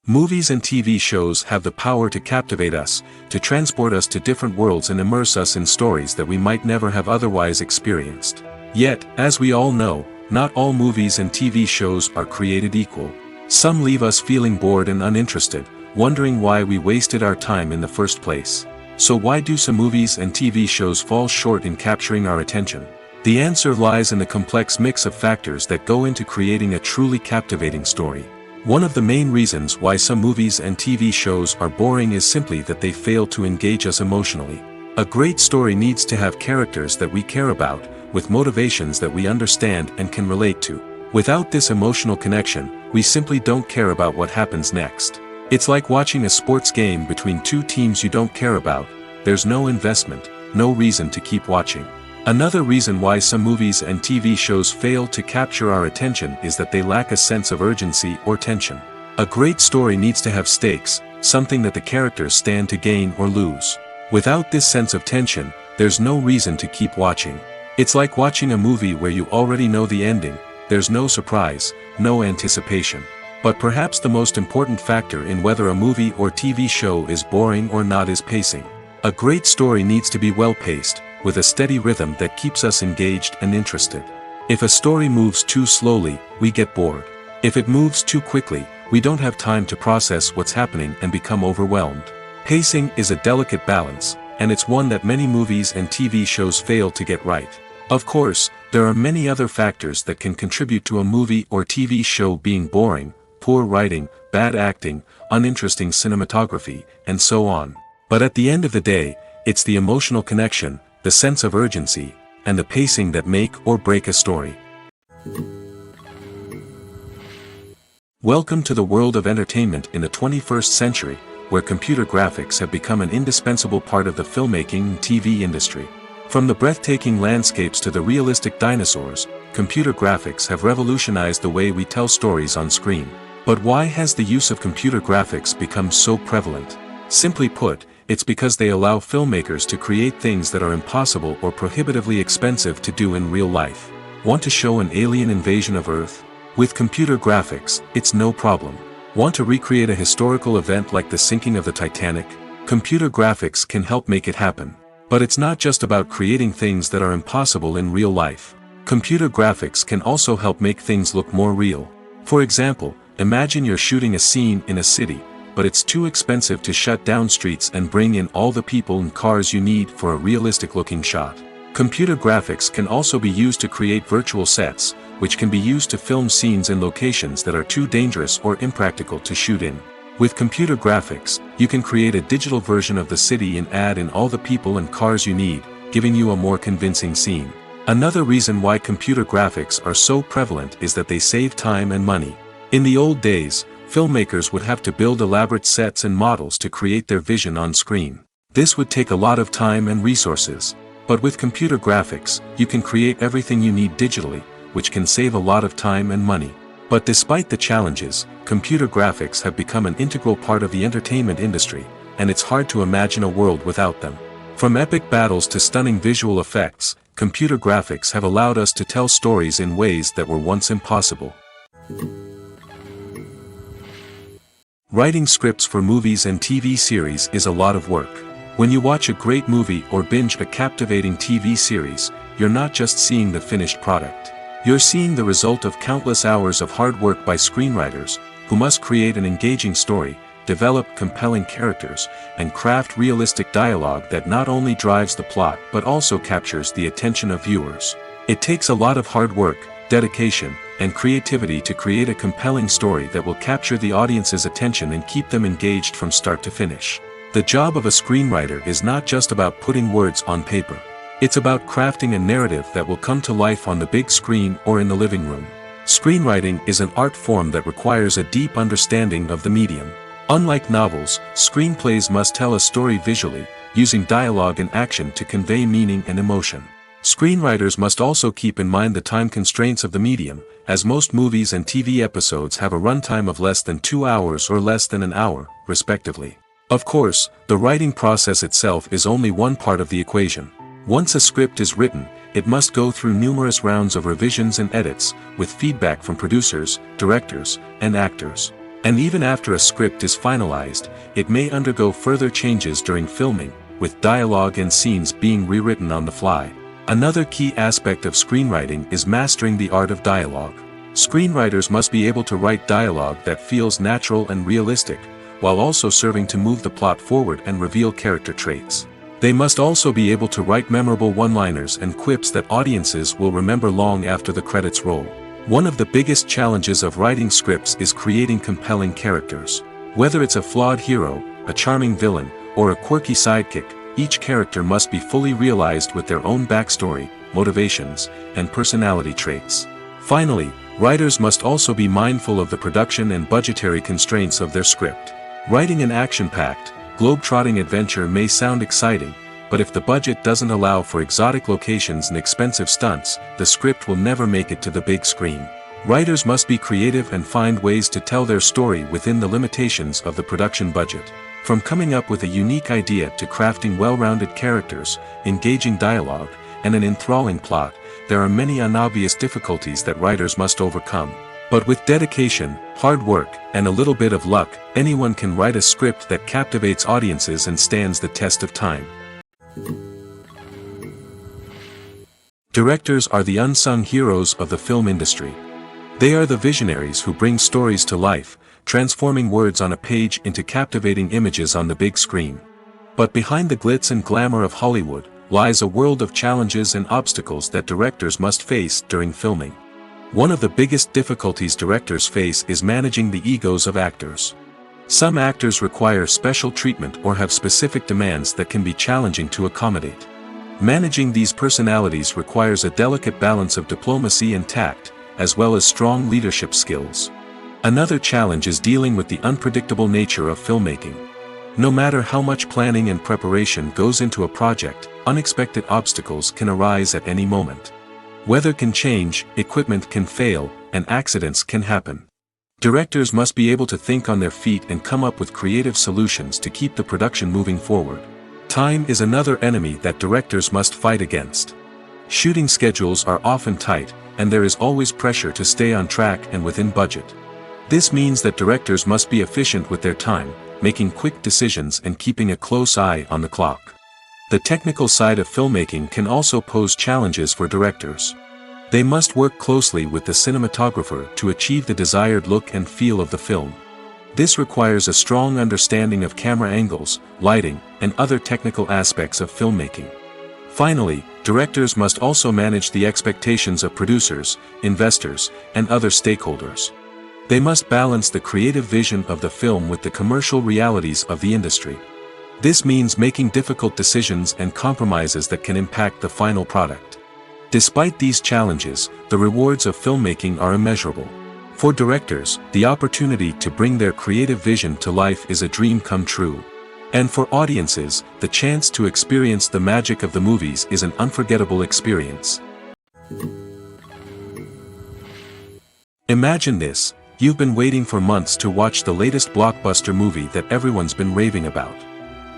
Movies and TV shows have the power to captivate us, to transport us to different worlds and immerse us in stories that we might never have otherwise experienced. Yet, as we all know, not all movies and TV shows are created equal. Some leave us feeling bored and uninterested, wondering why we wasted our time in the first place. So why do some movies and TV shows fall short in capturing our attention? The answer lies in the complex mix of factors that go into creating a truly captivating story. One of the main reasons why some movies and TV shows are boring is simply that they fail to engage us emotionally. A great story needs to have characters that we care about, with motivations that we understand and can relate to. Without this emotional connection, we simply don't care about what happens next. It's like watching a sports game between two teams you don't care about. There's no investment, no reason to keep watching. Another reason why some movies and TV shows fail to capture our attention is that they lack a sense of urgency or tension. A great story needs to have stakes, something that the characters stand to gain or lose. Without this sense of tension, there's no reason to keep watching. It's like watching a movie where you already know the ending. There's no surprise, no anticipation. But perhaps the most important factor in whether a movie or TV show is boring or not is pacing. A great story needs to be well-paced, with a steady rhythm that keeps us engaged and interested. If a story moves too slowly, we get bored. If it moves too quickly, we don't have time to process what's happening and become overwhelmed. Pacing is a delicate balance, and it's one that many movies and TV shows fail to get right. Of course, there are many other factors that can contribute to a movie or TV show being boring: poor writing, bad acting, uninteresting cinematography, and so on. But at the end of the day, it's the emotional connection, the sense of urgency, and the pacing that make or break a story. Welcome to the world of entertainment in the 21st century, where computer graphics have become an indispensable part of the filmmaking and TV industry. From the breathtaking landscapes to the realistic dinosaurs, computer graphics have revolutionized the way we tell stories on screen. But why has the use of computer graphics become so prevalent? Simply put, it's because they allow filmmakers to create things that are impossible or prohibitively expensive to do in real life. Want to show an alien invasion of Earth? With computer graphics, it's no problem. Want to recreate a historical event like the sinking of the Titanic? Computer graphics can help make it happen. But it's not just about creating things that are impossible in real life. Computer graphics can also help make things look more real. For example, imagine you're shooting a scene in a city, but it's too expensive to shut down streets and bring in all the people and cars you need for a realistic-looking shot. Computer graphics can also be used to create virtual sets, which can be used to film scenes in locations that are too dangerous or impractical to shoot in. With computer graphics, you can create a digital version of the city and add in all the people and cars you need, giving you a more convincing scene. Another reason why computer graphics are so prevalent is that they save time and money. In the old days, filmmakers would have to build elaborate sets and models to create their vision on screen. This would take a lot of time and resources. But with computer graphics, you can create everything you need digitally, which can save a lot of time and money. But despite the challenges, computer graphics have become an integral part of the entertainment industry, and it's hard to imagine a world without them. From epic battles to stunning visual effects, computer graphics have allowed us to tell stories in ways that were once impossible. Writing scripts for movies and TV series is a lot of work. When you watch a great movie or binge a captivating TV series, you're not just seeing the finished product. You're seeing the result of countless hours of hard work by screenwriters, who must create an engaging story, develop compelling characters, and craft realistic dialogue that not only drives the plot but also captures the attention of viewers. It takes a lot of hard work, dedication, and creativity to create a compelling story that will capture the audience's attention and keep them engaged from start to finish. The job of a screenwriter is not just about putting words on paper. It's about crafting a narrative that will come to life on the big screen or in the living room. Screenwriting is an art form that requires a deep understanding of the medium. Unlike novels, screenplays must tell a story visually, using dialogue and action to convey meaning and emotion. Screenwriters must also keep in mind the time constraints of the medium, as most movies and TV episodes have a runtime of less than 2 hours or less than an hour, respectively. Of course, the writing process itself is only one part of the equation. Once a script is written, it must go through numerous rounds of revisions and edits, with feedback from producers, directors, and actors. And even after a script is finalized, it may undergo further changes during filming, with dialogue and scenes being rewritten on the fly. Another key aspect of screenwriting is mastering the art of dialogue. Screenwriters must be able to write dialogue that feels natural and realistic, while also serving to move the plot forward and reveal character traits. They must also be able to write memorable one-liners and quips that audiences will remember long after the credits roll. One of the biggest challenges of writing scripts is creating compelling characters. Whether it's a flawed hero, a charming villain, or a quirky sidekick, each character must be fully realized with their own backstory, motivations, and personality traits. Finally, Writers must also be mindful of the production and budgetary constraints of their script. Writing an action-packed, globe-trotting adventure may sound exciting, but if the budget doesn't allow for exotic locations and expensive stunts, the script will never make it to the big screen. Writers must be creative and find ways to tell their story within the limitations of the production budget. From coming up with a unique idea to crafting well-rounded characters, engaging dialogue, and an enthralling plot, there are many unobvious difficulties that writers must overcome. But with dedication, hard work, and a little bit of luck, anyone can write a script that captivates audiences and stands the test of time. Directors are the unsung heroes of the film industry. They are the visionaries who bring stories to life, transforming words on a page into captivating images on the big screen. But behind the glitz and glamour of Hollywood, lies a world of challenges and obstacles that directors must face during filming. One of the biggest difficulties directors face is managing the egos of actors. Some actors require special treatment or have specific demands that can be challenging to accommodate. Managing these personalities requires a delicate balance of diplomacy and tact, as well as strong leadership skills. Another challenge is dealing with the unpredictable nature of filmmaking. No matter how much planning and preparation goes into a project, unexpected obstacles can arise at any moment. Weather can change, equipment can fail, and accidents can happen. Directors must be able to think on their feet and come up with creative solutions to keep the production moving forward. Time is another enemy that directors must fight against. Shooting schedules are often tight, and there is always pressure to stay on track and within budget. This means that directors must be efficient with their time, making quick decisions and keeping a close eye on the clock. The technical side of filmmaking can also pose challenges for directors. They must work closely with the cinematographer to achieve the desired look and feel of the film. This requires a strong understanding of camera angles, lighting, and other technical aspects of filmmaking. Finally, directors must also manage the expectations of producers, investors, and other stakeholders. They must balance the creative vision of the film with the commercial realities of the industry. This means making difficult decisions and compromises that can impact the final product. Despite these challenges, the rewards of filmmaking are immeasurable. For directors, the opportunity to bring their creative vision to life is a dream come true. And for audiences, the chance to experience the magic of the movies is an unforgettable experience. Imagine this: you've been waiting for months to watch the latest blockbuster movie that everyone's been raving about.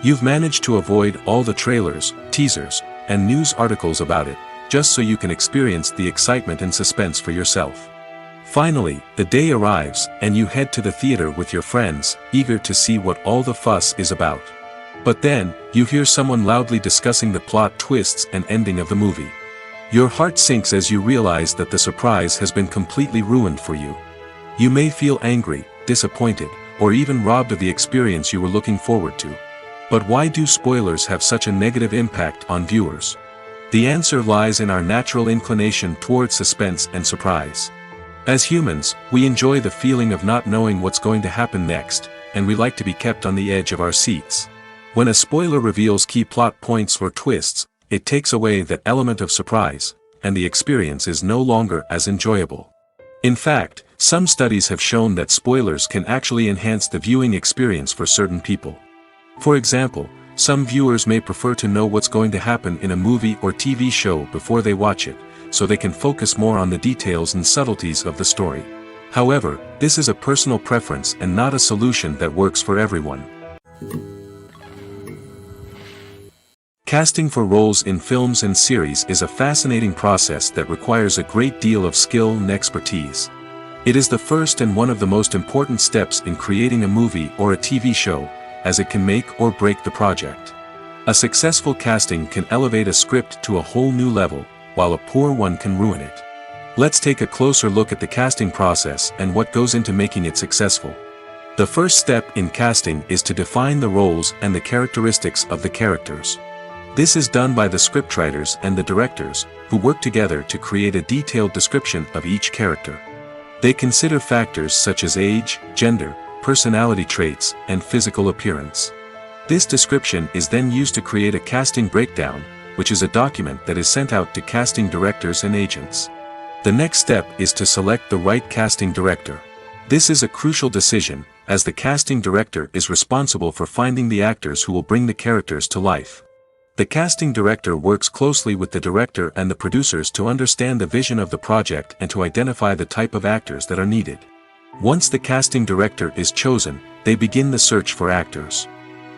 You've managed to avoid all the trailers, teasers, and news articles about it, just so you can experience the excitement and suspense for yourself. Finally, the day arrives, and you head to the theater with your friends, eager to see what all the fuss is about. But then, you hear someone loudly discussing the plot twists and ending of the movie. Your heart sinks as you realize that the surprise has been completely ruined for you. You may feel angry, disappointed, or even robbed of the experience you were looking forward to. But why do spoilers have such a negative impact on viewers? The answer lies in our natural inclination toward suspense and surprise. As humans, we enjoy the feeling of not knowing what's going to happen next, and we like to be kept on the edge of our seats. When a spoiler reveals key plot points or twists, it takes away that element of surprise, and the experience is no longer as enjoyable. In fact, some studies have shown that spoilers can actually enhance the viewing experience for certain people. For example, some viewers may prefer to know what's going to happen in a movie or TV show before they watch it, so they can focus more on the details and subtleties of the story. However, this is a personal preference and not a solution that works for everyone. Casting for roles in films and series is a fascinating process that requires a great deal of skill and expertise. It is the first and one of the most important steps in creating a movie or a TV show, as it can make or break the project. A successful casting can elevate a script to a whole new level, while a poor one can ruin it. Let's take a closer look at the casting process and what goes into making it successful. The first step in casting is to define the roles and the characteristics of the characters. This is done by the scriptwriters and the directors, who work together to create a detailed description of each character. They consider factors such as age, gender, personality traits, and physical appearance. This description is then used to create a casting breakdown, which is a document that is sent out to casting directors and agents. The next step is to select the right casting director. This is a crucial decision, as the casting director is responsible for finding the actors who will bring the characters to life. The casting director works closely with the director and the producers to understand the vision of the project and to identify the type of actors that are needed. Once the casting director is chosen, they begin the search for actors.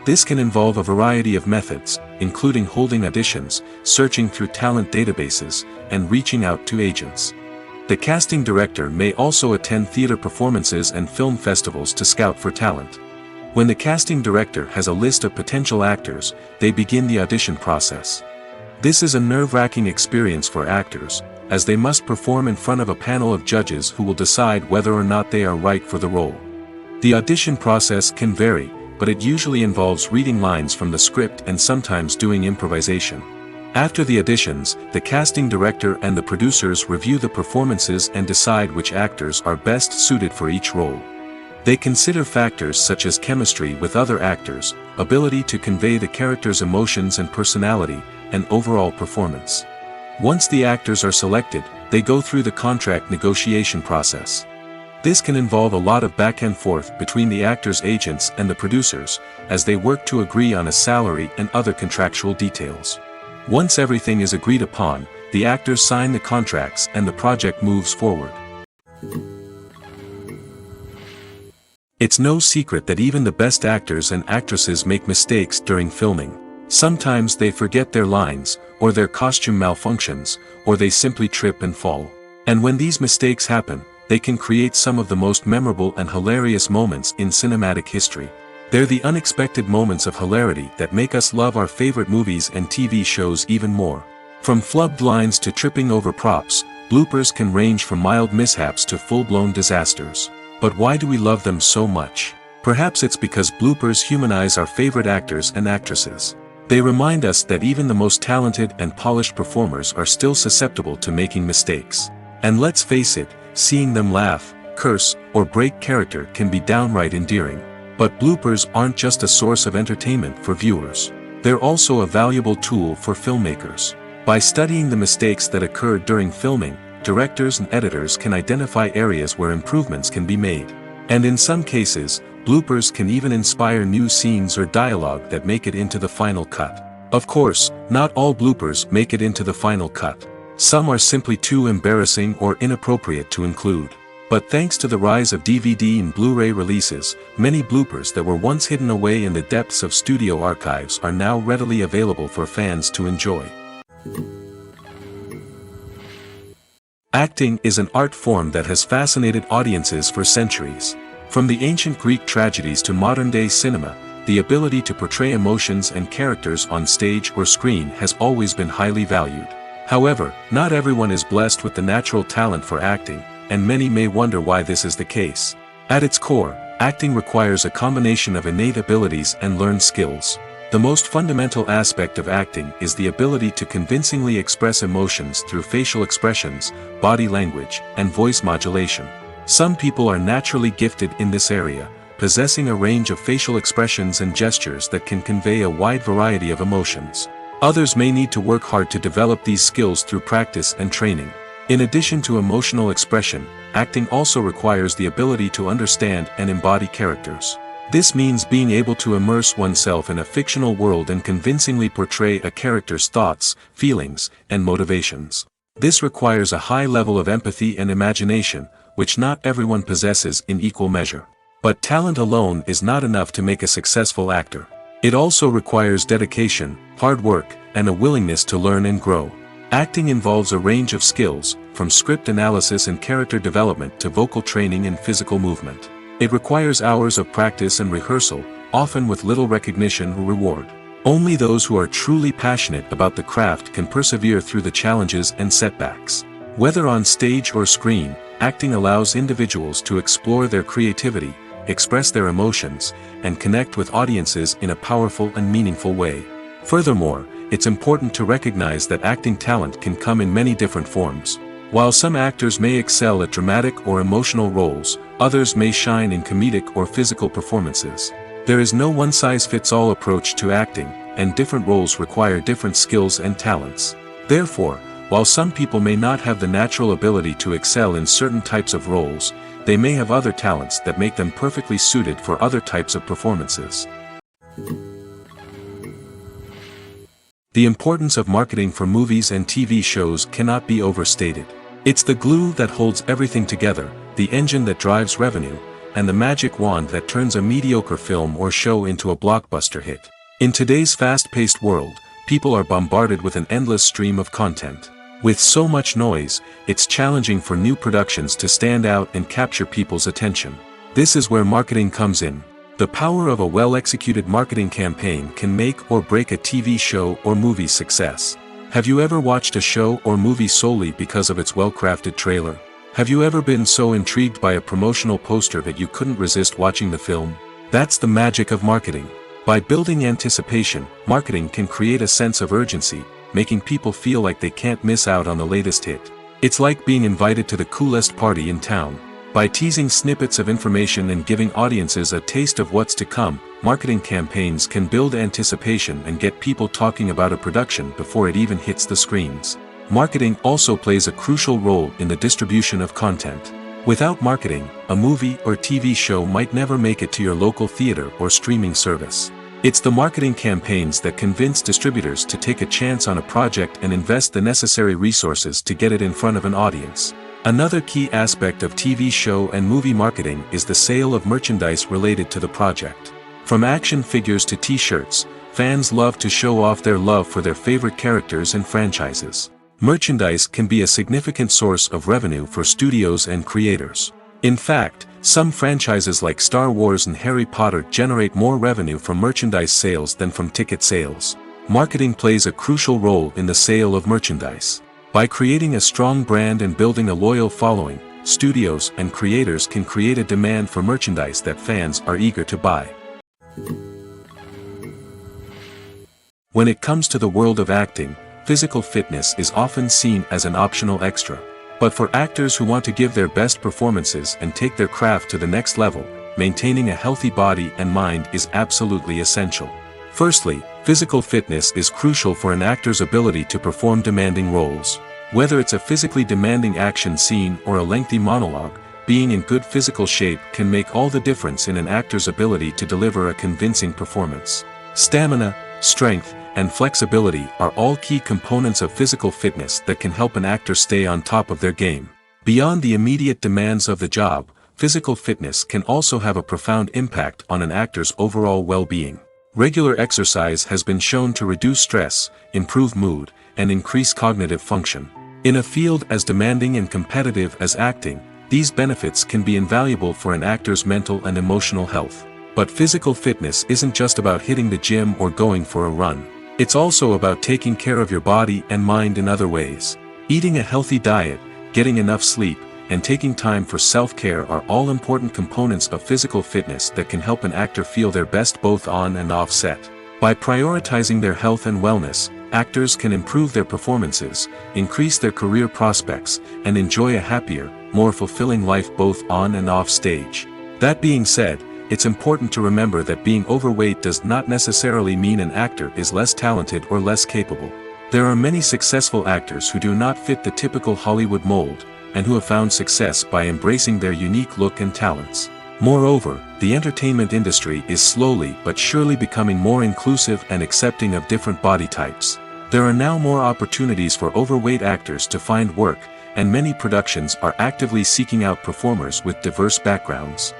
This can involve a variety of methods, including holding auditions, searching through talent databases, and reaching out to agents. The casting director may also attend theater performances and film festivals to scout for talent. When the casting director has a list of potential actors, they begin the audition process. This is a nerve-wracking experience for actors, as they must perform in front of a panel of judges who will decide whether or not they are right for the role. The audition process can vary, but it usually involves reading lines from the script and sometimes doing improvisation. After the auditions, the casting director and the producers review the performances and decide which actors are best suited for each role. They consider factors such as chemistry with other actors, ability to convey the character's emotions and personality, and overall performance. Once the actors are selected, they go through the contract negotiation process. This can involve a lot of back and forth between the actors' agents and the producers, as they work to agree on a salary and other contractual details. Once everything is agreed upon, the actors sign the contracts and the project moves forward. It's no secret that even the best actors and actresses make mistakes during filming. Sometimes they forget their lines, or their costume malfunctions, or they simply trip and fall. And when these mistakes happen, they can create some of the most memorable and hilarious moments in cinematic history. They're the unexpected moments of hilarity that make us love our favorite movies and TV shows even more. From flubbed lines to tripping over props, bloopers can range from mild mishaps to full-blown disasters. But why do we love them so much? Perhaps it's because bloopers humanize our favorite actors and actresses. They remind us that even the most talented and polished performers are still susceptible to making mistakes. And let's face it, seeing them laugh, curse, or break character can be downright endearing. But bloopers aren't just a source of entertainment for viewers. They're also a valuable tool for filmmakers. By studying the mistakes that occurred during filming, directors and editors can identify areas where improvements can be made. And in some cases, bloopers can even inspire new scenes or dialogue that make it into the final cut. Of course, not all bloopers make it into the final cut. Some are simply too embarrassing or inappropriate to include. But thanks to the rise of DVD and Blu-ray releases, many bloopers that were once hidden away in the depths of studio archives are now readily available for fans to enjoy. Acting is an art form that has fascinated audiences for centuries. From the ancient Greek tragedies to modern-day cinema, the ability to portray emotions and characters on stage or screen has always been highly valued. However, not everyone is blessed with the natural talent for acting, and many may wonder why this is the case. At its core, acting requires a combination of innate abilities and learned skills. The most fundamental aspect of acting is the ability to convincingly express emotions through facial expressions, body language, and voice modulation. Some people are naturally gifted in this area, possessing a range of facial expressions and gestures that can convey a wide variety of emotions. Others may need to work hard to develop these skills through practice and training. In addition to emotional expression, acting also requires the ability to understand and embody characters. This means being able to immerse oneself in a fictional world and convincingly portray a character's thoughts, feelings, and motivations. This requires a high level of empathy and imagination, which not everyone possesses in equal measure. But talent alone is not enough to make a successful actor. It also requires dedication, hard work, and a willingness to learn and grow. Acting involves a range of skills, from script analysis and character development to vocal training and physical movement. It requires hours of practice and rehearsal, often with little recognition or reward. Only those who are truly passionate about the craft can persevere through the challenges and setbacks. Whether on stage or screen, acting allows individuals to explore their creativity, express their emotions, and connect with audiences in a powerful and meaningful way. Furthermore, it's important to recognize that acting talent can come in many different forms. While some actors may excel at dramatic or emotional roles, others may shine in comedic or physical performances. There is no one-size-fits-all approach to acting, and different roles require different skills and talents. Therefore, While some people may not have the natural ability to excel in certain types of roles, they may have other talents that make them perfectly suited for other types of performances. The importance of marketing for movies and TV shows cannot be overstated. It's the glue that holds everything together, the engine that drives revenue, and the magic wand that turns a mediocre film or show into a blockbuster hit. In today's fast-paced world, people are bombarded with an endless stream of content. With so much noise, it's challenging for new productions to stand out and capture people's attention. This is where marketing comes in. The power of a well-executed marketing campaign can make or break a TV show or movie's success. Have you ever watched a show or movie solely because of its well-crafted trailer? Have you ever been so intrigued by a promotional poster that you couldn't resist watching the film? That's the magic of marketing. By building anticipation, marketing can create a sense of urgency, making people feel like they can't miss out on the latest hit. It's like being invited to the coolest party in town. By teasing snippets of information and giving audiences a taste of what's to come, marketing campaigns can build anticipation and get people talking about a production before it even hits the screens. Marketing also plays a crucial role in the distribution of content. Without marketing, a movie or TV show might never make it to your local theater or streaming service. It's the marketing campaigns that convince distributors to take a chance on a project and invest the necessary resources to get it in front of an audience. Another key aspect of TV show and movie marketing is the sale of merchandise related to the project. From action figures to t-shirts, fans love to show off their love for their favorite characters and franchises. Merchandise can be a significant source of revenue for studios and creators. In fact, some franchises like Star Wars and Harry Potter generate more revenue from merchandise sales than from ticket sales. Marketing plays a crucial role in the sale of merchandise. By creating a strong brand and building a loyal following, studios and creators can create a demand for merchandise that fans are eager to buy. When it comes to the world of acting, physical fitness is often seen as an optional extra. But for actors who want to give their best performances and take their craft to the next level, maintaining a healthy body and mind is absolutely essential. Firstly, physical fitness is crucial for an actor's ability to perform demanding roles. Whether it's a physically demanding action scene or a lengthy monologue, being in good physical shape can make all the difference in an actor's ability to deliver a convincing performance. Stamina, strength, and flexibility are all key components of physical fitness that can help an actor stay on top of their game. Beyond the immediate demands of the job, physical fitness can also have a profound impact on an actor's overall well-being. Regular exercise has been shown to reduce stress, improve mood, and increase cognitive function. In a field as demanding and competitive as acting, these benefits can be invaluable for an actor's mental and emotional health. But physical fitness isn't just about hitting the gym or going for a run. It's also about taking care of your body and mind in other ways. Eating a healthy diet, getting enough sleep, and taking time for self-care are all important components of physical fitness that can help an actor feel their best both on and off set. By prioritizing their health and wellness, actors can improve their performances, increase their career prospects, and enjoy a happier, more fulfilling life both on and off stage. That being said, it's important to remember that being overweight does not necessarily mean an actor is less talented or less capable. There are many successful actors who do not fit the typical Hollywood mold, and who have found success by embracing their unique look and talents. Moreover, the entertainment industry is slowly but surely becoming more inclusive and accepting of different body types. There are now more opportunities for overweight actors to find work, and many productions are actively seeking out performers with diverse backgrounds.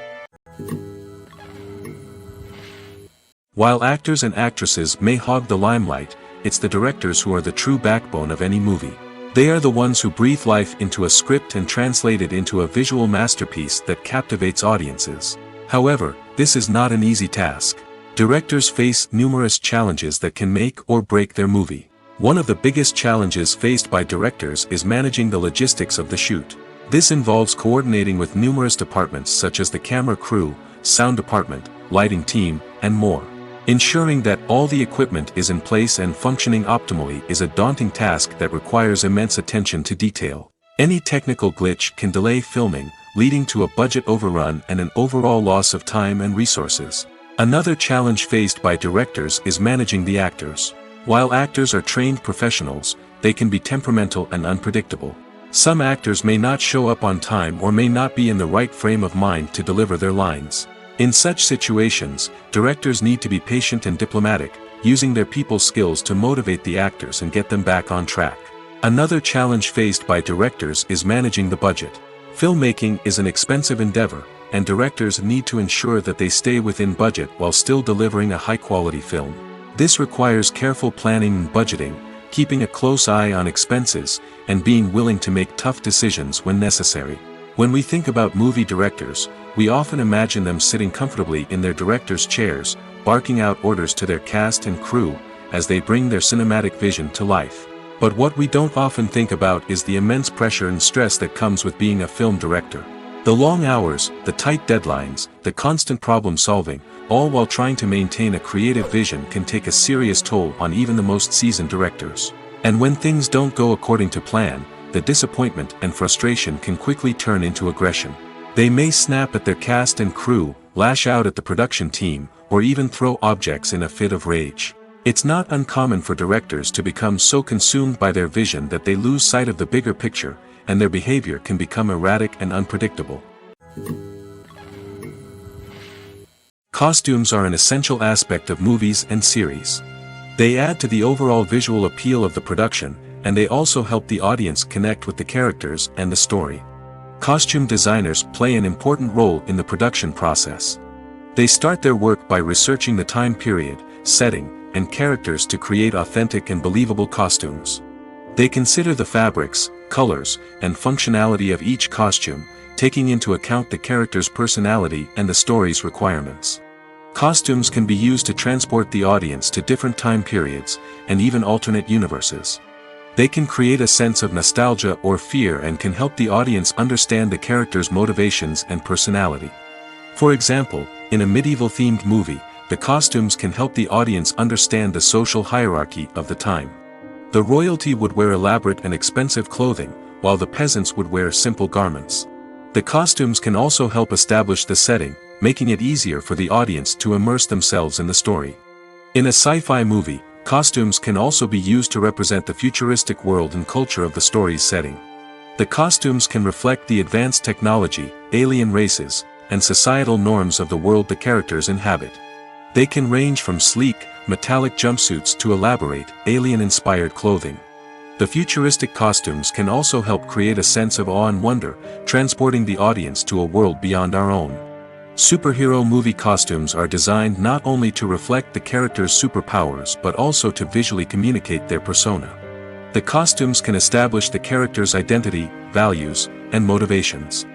While actors and actresses may hog the limelight, it's the directors who are the true backbone of any movie. They are the ones who breathe life into a script and translate it into a visual masterpiece that captivates audiences. However, this is not an easy task. Directors face numerous challenges that can make or break their movie. One of the biggest challenges faced by directors is managing the logistics of the shoot. This involves coordinating with numerous departments such as the camera crew, sound department, lighting team, and more. Ensuring that all the equipment is in place and functioning optimally is a daunting task that requires immense attention to detail. Any technical glitch can delay filming, leading to a budget overrun and an overall loss of time and resources. Another challenge faced by directors is managing the actors. While actors are trained professionals, they can be temperamental and unpredictable. Some actors may not show up on time or may not be in the right frame of mind to deliver their lines. In such situations, directors need to be patient and diplomatic, using their people skills to motivate the actors and get them back on track. Another challenge faced by directors is managing the budget. Filmmaking is an expensive endeavor, and directors need to ensure that they stay within budget while still delivering a high-quality film. This requires careful planning and budgeting, keeping a close eye on expenses, and being willing to make tough decisions when necessary. When we think about movie directors, we often imagine them sitting comfortably in their director's chairs, barking out orders to their cast and crew, as they bring their cinematic vision to life. But what we don't often think about is the immense pressure and stress that comes with being a film director. The long hours, the tight deadlines, the constant problem solving, all while trying to maintain a creative vision can take a serious toll on even the most seasoned directors. And when things don't go according to plan, the disappointment and frustration can quickly turn into aggression. They may snap at their cast and crew, lash out at the production team, or even throw objects in a fit of rage. It's not uncommon for directors to become so consumed by their vision that they lose sight of the bigger picture, and their behavior can become erratic and unpredictable. Costumes are an essential aspect of movies and series. They add to the overall visual appeal of the production, and they also help the audience connect with the characters and the story. Costume designers play an important role in the production process. They start their work by researching the time period, setting, and characters to create authentic and believable costumes. They consider the fabrics, colors, and functionality of each costume, taking into account the character's personality and the story's requirements. Costumes can be used to transport the audience to different time periods, and even alternate universes. They can create a sense of nostalgia or fear and can help the audience understand the character's motivations and personality. For example, in a medieval-themed movie, the costumes can help the audience understand the social hierarchy of the time. The royalty would wear elaborate and expensive clothing, while the peasants would wear simple garments. The costumes can also help establish the setting, making it easier for the audience to immerse themselves in the story. In a sci-fi movie, costumes can also be used to represent the futuristic world and culture of the story's setting. The costumes can reflect the advanced technology, alien races, and societal norms of the world the characters inhabit. They can range from sleek, metallic jumpsuits to elaborate, alien-inspired clothing. The futuristic costumes can also help create a sense of awe and wonder, transporting the audience to a world beyond our own. Superhero movie costumes are designed not only to reflect the character's superpowers but also to visually communicate their persona. The costumes can establish the character's identity, values, and motivations.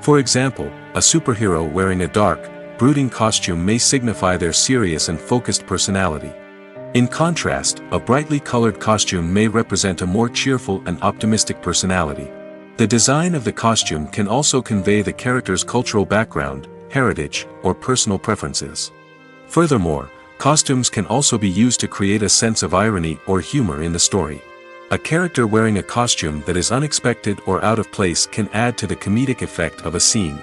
For example, a superhero wearing a dark, brooding costume may signify their serious and focused personality. In contrast, a brightly colored costume may represent a more cheerful and optimistic personality. The design of the costume can also convey the character's cultural background, heritage, or personal preferences. Furthermore, costumes can also be used to create a sense of irony or humor in the story. A character wearing a costume that is unexpected or out of place can add to the comedic effect of a scene.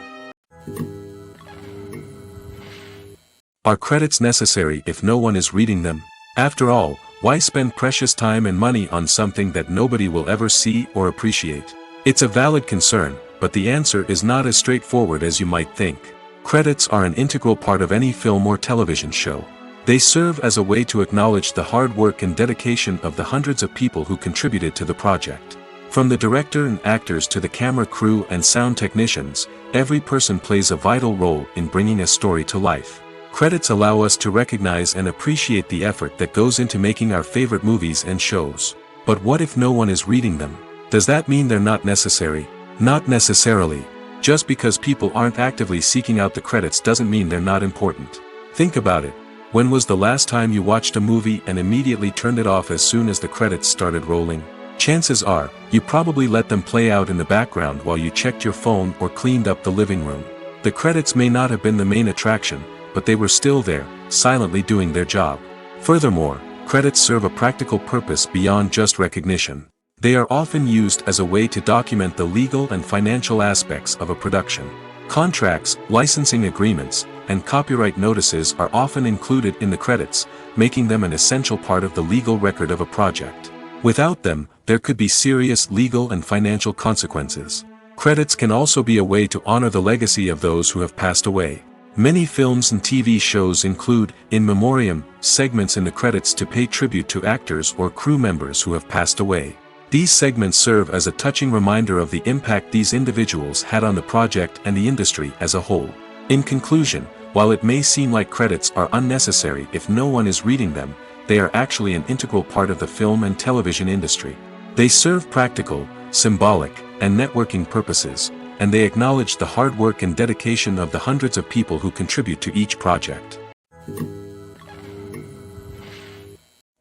Are credits necessary if no one is reading them? After all, why spend precious time and money on something that nobody will ever see or appreciate? It's a valid concern, but the answer is not as straightforward as you might think. Credits are an integral part of any film or television show. They serve as a way to acknowledge the hard work and dedication of the hundreds of people who contributed to the project. From the director and actors to the camera crew and sound technicians, every person plays a vital role in bringing a story to life. Credits allow us to recognize and appreciate the effort that goes into making our favorite movies and shows. But what if no one is reading them? Does that mean they're not necessary? Not necessarily. Just because people aren't actively seeking out the credits doesn't mean they're not important. Think about it. When was the last time you watched a movie and immediately turned it off as soon as the credits started rolling? Chances are, you probably let them play out in the background while you checked your phone or cleaned up the living room. The credits may not have been the main attraction, but they were still there, silently doing their job. Furthermore, credits serve a practical purpose beyond just recognition. They are often used as a way to document the legal and financial aspects of a production. Contracts, licensing agreements, and copyright notices are often included in the credits, making them an essential part of the legal record of a project. Without them, there could be serious legal and financial consequences. Credits can also be a way to honor the legacy of those who have passed away. Many films and TV shows include, in memoriam, segments in the credits to pay tribute to actors or crew members who have passed away. These segments serve as a touching reminder of the impact these individuals had on the project and the industry as a whole. In conclusion, while it may seem like credits are unnecessary if no one is reading them, they are actually an integral part of the film and television industry. They serve practical, symbolic, and networking purposes, and they acknowledge the hard work and dedication of the hundreds of people who contribute to each project.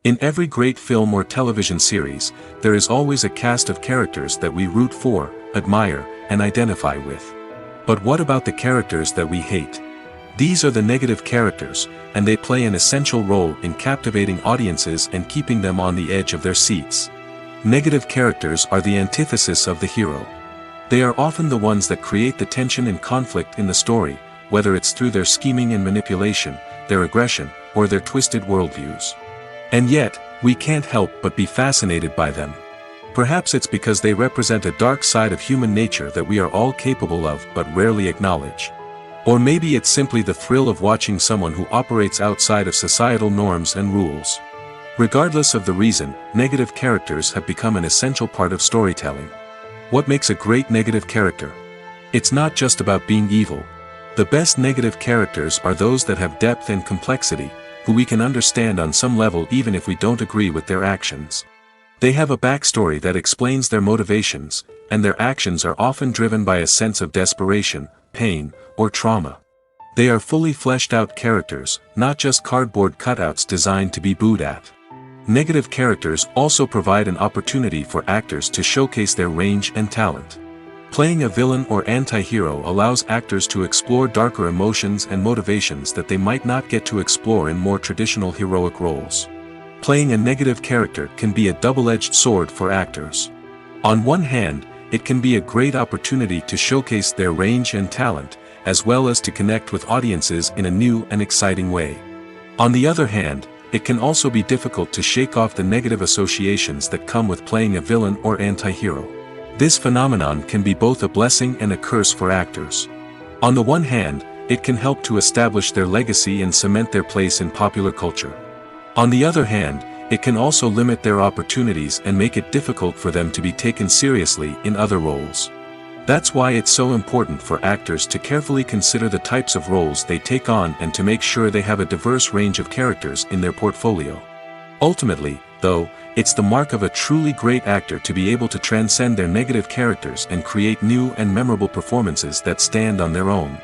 In every great film or television series, there is always a cast of characters that we root for, admire, and identify with. But what about the characters that we hate? These are the negative characters, and they play an essential role in captivating audiences and keeping them on the edge of their seats. Negative characters are the antithesis of the hero. They are often the ones that create the tension and conflict in the story, whether it's through their scheming and manipulation, their aggression, or their twisted worldviews. And yet, we can't help but be fascinated by them. Perhaps it's because they represent a dark side of human nature that we are all capable of but rarely acknowledge. Or maybe it's simply the thrill of watching someone who operates outside of societal norms and rules. Regardless of the reason, negative characters have become an essential part of storytelling. What makes a great negative character? It's not just about being evil. The best negative characters are those that have depth and complexity, who we can understand on some level even if we don't agree with their actions. They have a backstory that explains their motivations, and their actions are often driven by a sense of desperation, pain, or trauma. They are fully fleshed out characters, not just cardboard cutouts designed to be booed at. Negative characters also provide an opportunity for actors to showcase their range and talent. Playing a villain or anti-hero allows actors to explore darker emotions and motivations that they might not get to explore in more traditional heroic roles. Playing a negative character can be a double-edged sword for actors. On one hand, it can be a great opportunity to showcase their range and talent, as well as to connect with audiences in a new and exciting way. On the other hand, it can also be difficult to shake off the negative associations that come with playing a villain or anti-hero. This phenomenon can be both a blessing and a curse for actors. On the one hand, it can help to establish their legacy and cement their place in popular culture. On the other hand, it can also limit their opportunities and make it difficult for them to be taken seriously in other roles. That's why it's so important for actors to carefully consider the types of roles they take on and to make sure they have a diverse range of characters in their portfolio. Ultimately, though, it's the mark of a truly great actor to be able to transcend their negative characters and create new and memorable performances that stand on their own.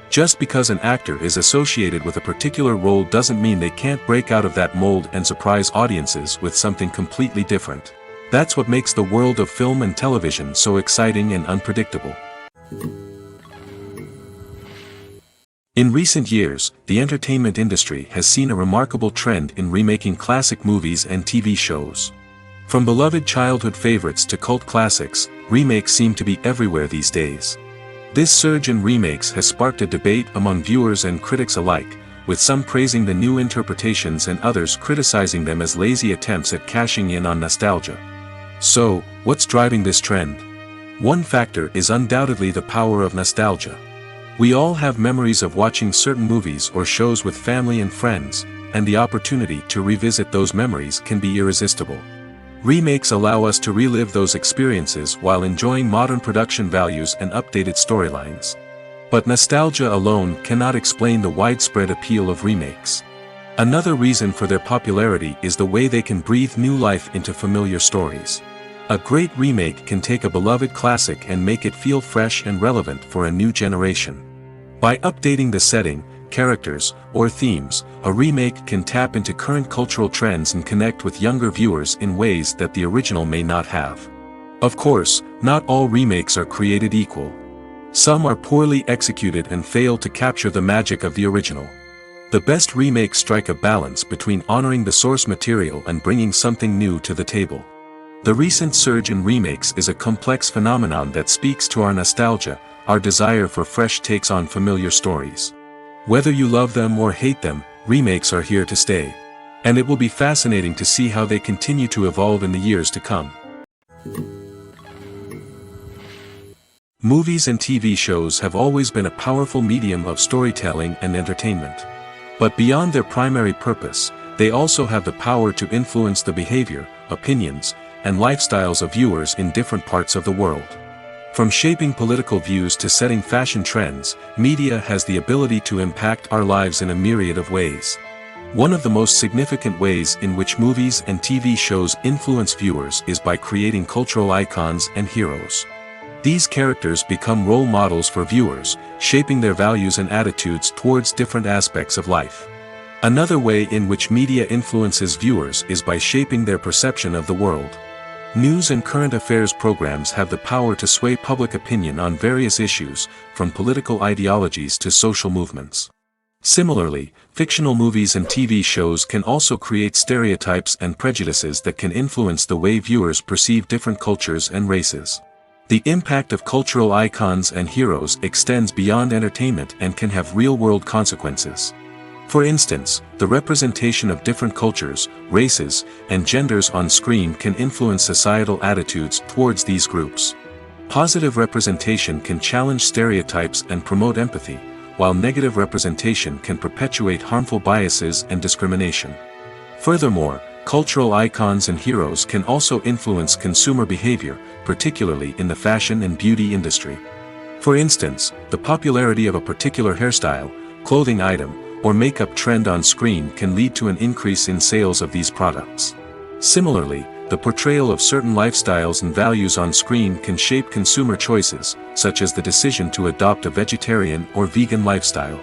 Just because an actor is associated with a particular role doesn't mean they can't break out of that mold and surprise audiences with something completely different. That's what makes the world of film and television so exciting and unpredictable. In recent years, the entertainment industry has seen a remarkable trend in remaking classic movies and TV shows. From beloved childhood favorites to cult classics, remakes seem to be everywhere these days. This surge in remakes has sparked a debate among viewers and critics alike, with some praising the new interpretations and others criticizing them as lazy attempts at cashing in on nostalgia. So, what's driving this trend? One factor is undoubtedly the power of nostalgia. We all have memories of watching certain movies or shows with family and friends, and the opportunity to revisit those memories can be irresistible. Remakes allow us to relive those experiences while enjoying modern production values and updated storylines. But nostalgia alone cannot explain the widespread appeal of remakes. Another reason for their popularity is the way they can breathe new life into familiar stories. A great remake can take a beloved classic and make it feel fresh and relevant for a new generation. By updating the setting, characters, or themes, a remake can tap into current cultural trends and connect with younger viewers in ways that the original may not have. Of course, not all remakes are created equal. Some are poorly executed and fail to capture the magic of the original. The best remakes strike a balance between honoring the source material and bringing something new to the table. The recent surge in remakes is a complex phenomenon that speaks to our nostalgia, our desire for fresh takes on familiar stories. Whether you love them or hate them, remakes are here to stay. And it will be fascinating to see how they continue to evolve in the years to come. Movies and TV shows have always been a powerful medium of storytelling and entertainment. But beyond their primary purpose, they also have the power to influence the behavior, opinions, and lifestyles of viewers in different parts of the world. From shaping political views to setting fashion trends, media has the ability to impact our lives in a myriad of ways. One of the most significant ways in which movies and TV shows influence viewers is by creating cultural icons and heroes. These characters become role models for viewers, shaping their values and attitudes towards different aspects of life. Another way in which media influences viewers is by shaping their perception of the world. News and current affairs programs have the power to sway public opinion on various issues, from political ideologies to social movements. Similarly, fictional movies and TV shows can also create stereotypes and prejudices that can influence the way viewers perceive different cultures and races. The impact of cultural icons and heroes extends beyond entertainment and can have real-world consequences. For instance, the representation of different cultures, races, and genders on screen can influence societal attitudes towards these groups. Positive representation can challenge stereotypes and promote empathy, while negative representation can perpetuate harmful biases and discrimination. Furthermore, cultural icons and heroes can also influence consumer behavior, particularly in the fashion and beauty industry. For instance, the popularity of a particular hairstyle, clothing item, or makeup trend on screen can lead to an increase in sales of these products. Similarly, the portrayal of certain lifestyles and values on screen can shape consumer choices, such as the decision to adopt a vegetarian or vegan lifestyle.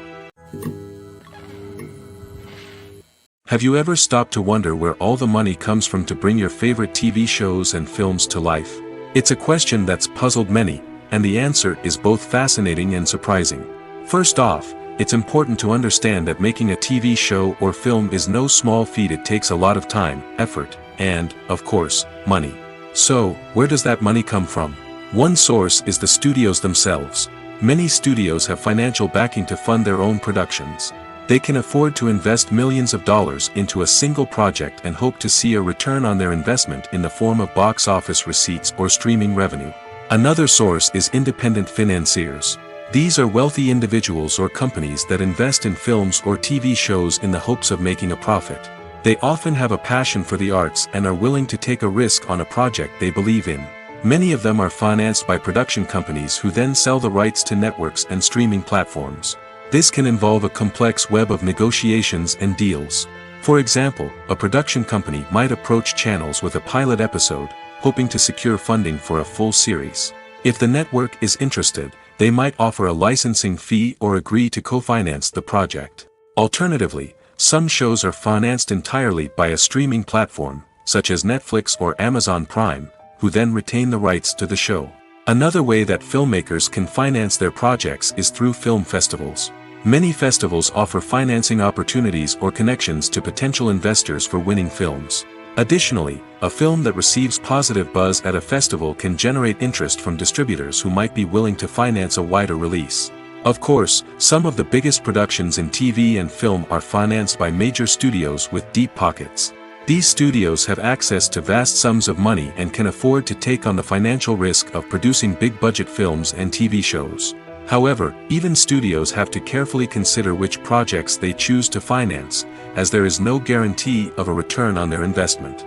Have you ever stopped to wonder where all the money comes from to bring your favorite TV shows and films to life? It's a question that's puzzled many, and the answer is both fascinating and surprising. First off, it's important to understand that making a TV show or film is no small feat. It takes a lot of time, effort, and, of course, money. So, where does that money come from? One source is the studios themselves. Many studios have financial backing to fund their own productions. They can afford to invest millions of dollars into a single project and hope to see a return on their investment in the form of box office receipts or streaming revenue. Another source is independent financiers. These are wealthy individuals or companies that invest in films or TV shows in the hopes of making a profit. They often have a passion for the arts and are willing to take a risk on a project they believe in. Many of them are financed by production companies who then sell the rights to networks and streaming platforms. This can involve a complex web of negotiations and deals. For example, a production company might approach channels with a pilot episode, hoping to secure funding for a full series. If the network is interested, they might offer a licensing fee or agree to co-finance the project. Alternatively, some shows are financed entirely by a streaming platform, such as Netflix or Amazon Prime, who then retain the rights to the show. Another way that filmmakers can finance their projects is through film festivals. Many festivals offer financing opportunities or connections to potential investors for winning films. Additionally, a film that receives positive buzz at a festival can generate interest from distributors who might be willing to finance a wider release. Of course, some of the biggest productions in TV and film are financed by major studios with deep pockets. These studios have access to vast sums of money and can afford to take on the financial risk of producing big-budget films and TV shows. However, even studios have to carefully consider which projects they choose to finance, as there is no guarantee of a return on their investment.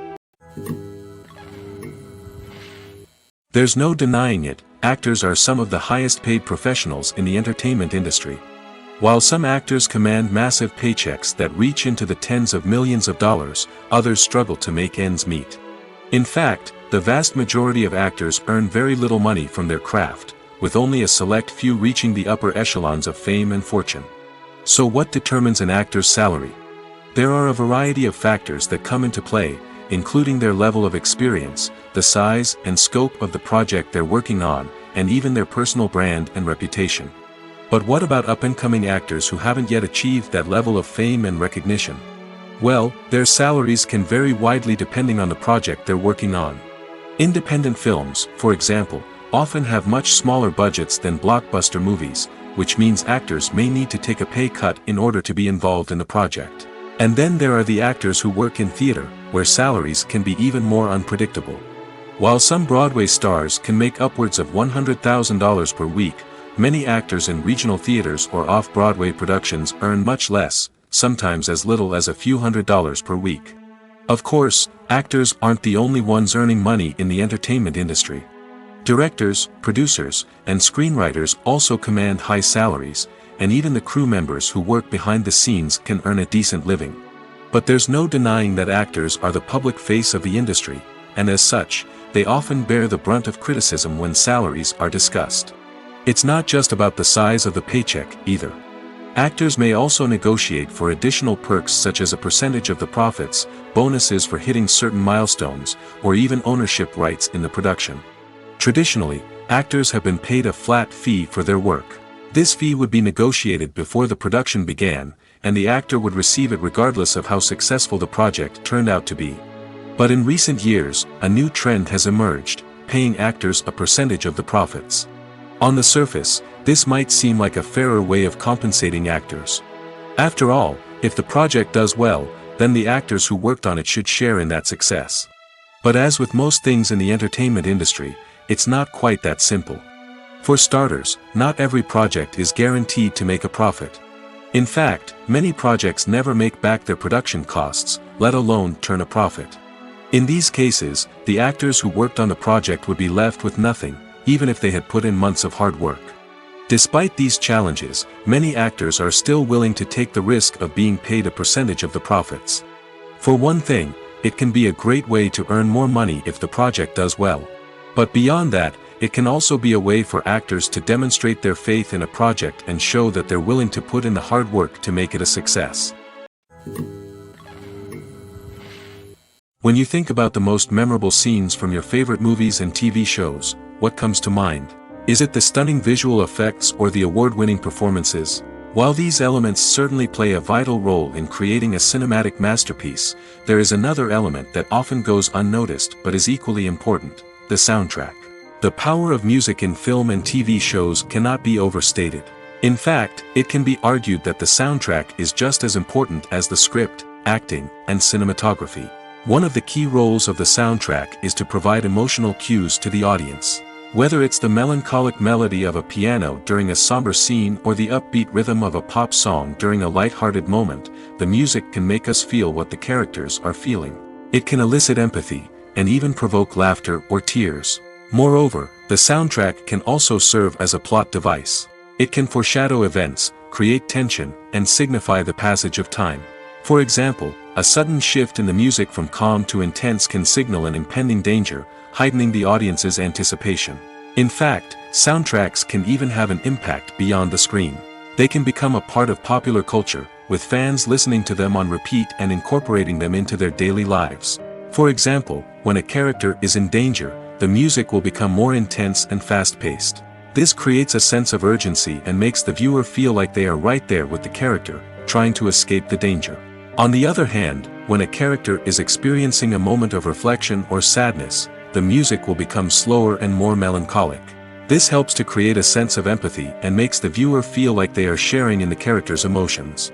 There's no denying it, actors are some of the highest-paid professionals in the entertainment industry. While some actors command massive paychecks that reach into the tens of millions of dollars, others struggle to make ends meet. In fact, the vast majority of actors earn very little money from their craft, with only a select few reaching the upper echelons of fame and fortune. So what determines an actor's salary? There are a variety of factors that come into play, including their level of experience, the size and scope of the project they're working on, and even their personal brand and reputation. But what about up-and-coming actors who haven't yet achieved that level of fame and recognition? Well, their salaries can vary widely depending on the project they're working on. Independent films, for example, often have much smaller budgets than blockbuster movies, which means actors may need to take a pay cut in order to be involved in the project. And then there are the actors who work in theater, where salaries can be even more unpredictable. While some Broadway stars can make upwards of $100,000 per week, many actors in regional theaters or off-Broadway productions earn much less, sometimes as little as a few $100s per week. Of course, actors aren't the only ones earning money in the entertainment industry. Directors, producers, and screenwriters also command high salaries, and even the crew members who work behind the scenes can earn a decent living. But there's no denying that actors are the public face of the industry, and as such, they often bear the brunt of criticism when salaries are discussed. It's not just about the size of the paycheck, either. Actors may also negotiate for additional perks such as a percentage of the profits, bonuses for hitting certain milestones, or even ownership rights in the production. Traditionally, actors have been paid a flat fee for their work. This fee would be negotiated before the production began, and the actor would receive it regardless of how successful the project turned out to be. But in recent years, a new trend has emerged, paying actors a percentage of the profits. On the surface, this might seem like a fairer way of compensating actors. After all, if the project does well, then the actors who worked on it should share in that success. But as with most things in the entertainment industry, it's not quite that simple. For starters, not every project is guaranteed to make a profit. In fact, many projects never make back their production costs, let alone turn a profit. In these cases, the actors who worked on the project would be left with nothing, even if they had put in months of hard work. Despite these challenges, many actors are still willing to take the risk of being paid a percentage of the profits. For one thing, it can be a great way to earn more money if the project does well. But beyond that, it can also be a way for actors to demonstrate their faith in a project and show that they're willing to put in the hard work to make it a success. When you think about the most memorable scenes from your favorite movies and TV shows, what comes to mind? Is it the stunning visual effects or the award-winning performances? While these elements certainly play a vital role in creating a cinematic masterpiece, there is another element that often goes unnoticed but is equally important: the soundtrack. The power of music in film and TV shows cannot be overstated. In fact, it can be argued that the soundtrack is just as important as the script, acting, and cinematography. One of the key roles of the soundtrack is to provide emotional cues to the audience. Whether it's the melancholic melody of a piano during a somber scene or the upbeat rhythm of a pop song during a light-hearted moment, the music can make us feel what the characters are feeling. It can elicit empathy, and even provoke laughter or tears. Moreover, the soundtrack can also serve as a plot device. It can foreshadow events, create tension, and signify the passage of time. For example, a sudden shift in the music from calm to intense can signal an impending danger, heightening the audience's anticipation. In fact, soundtracks can even have an impact beyond the screen. They can become a part of popular culture, with fans listening to them on repeat and incorporating them into their daily lives. For example, when a character is in danger, the music will become more intense and fast-paced. This creates a sense of urgency and makes the viewer feel like they are right there with the character, trying to escape the danger. On the other hand, when a character is experiencing a moment of reflection or sadness, the music will become slower and more melancholic. This helps to create a sense of empathy and makes the viewer feel like they are sharing in the character's emotions.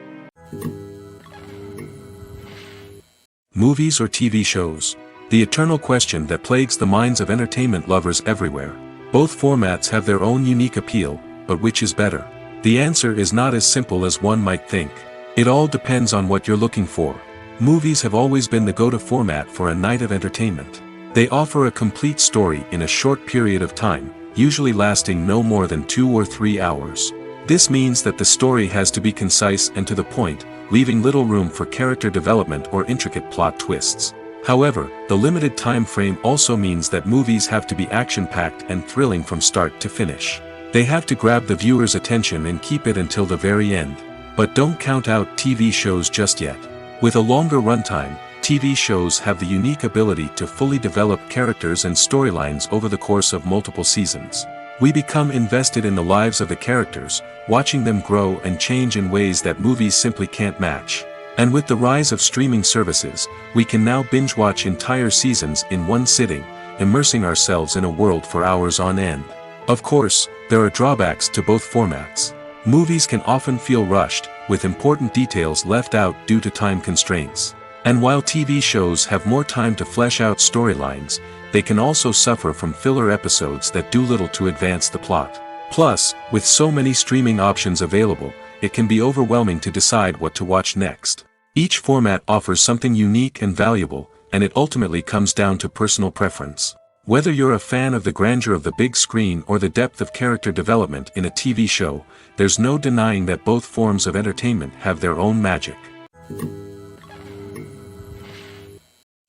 Movies or TV shows? The eternal question that plagues the minds of entertainment lovers everywhere. Both formats have their own unique appeal, but which is better? The answer is not as simple as one might think. It all depends on what you're looking for. Movies have always been the go-to format for a night of entertainment. They offer a complete story in a short period of time, usually lasting no more than 2 or 3 hours. This means that the story has to be concise and to the point, leaving little room for character development or intricate plot twists. However, the limited time frame also means that movies have to be action-packed and thrilling from start to finish. They have to grab the viewer's attention and keep it until the very end. But don't count out TV shows just yet. With a longer runtime, TV shows have the unique ability to fully develop characters and storylines over the course of multiple seasons. We become invested in the lives of the characters, watching them grow and change in ways that movies simply can't match. And with the rise of streaming services, we can now binge-watch entire seasons in one sitting, immersing ourselves in a world for hours on end. Of course, there are drawbacks to both formats. Movies can often feel rushed, with important details left out due to time constraints. And while TV shows have more time to flesh out storylines, they can also suffer from filler episodes that do little to advance the plot. Plus, with so many streaming options available, it can be overwhelming to decide what to watch next. Each format offers something unique and valuable, and it ultimately comes down to personal preference. Whether you're a fan of the grandeur of the big screen or the depth of character development in a TV show, there's no denying that both forms of entertainment have their own magic.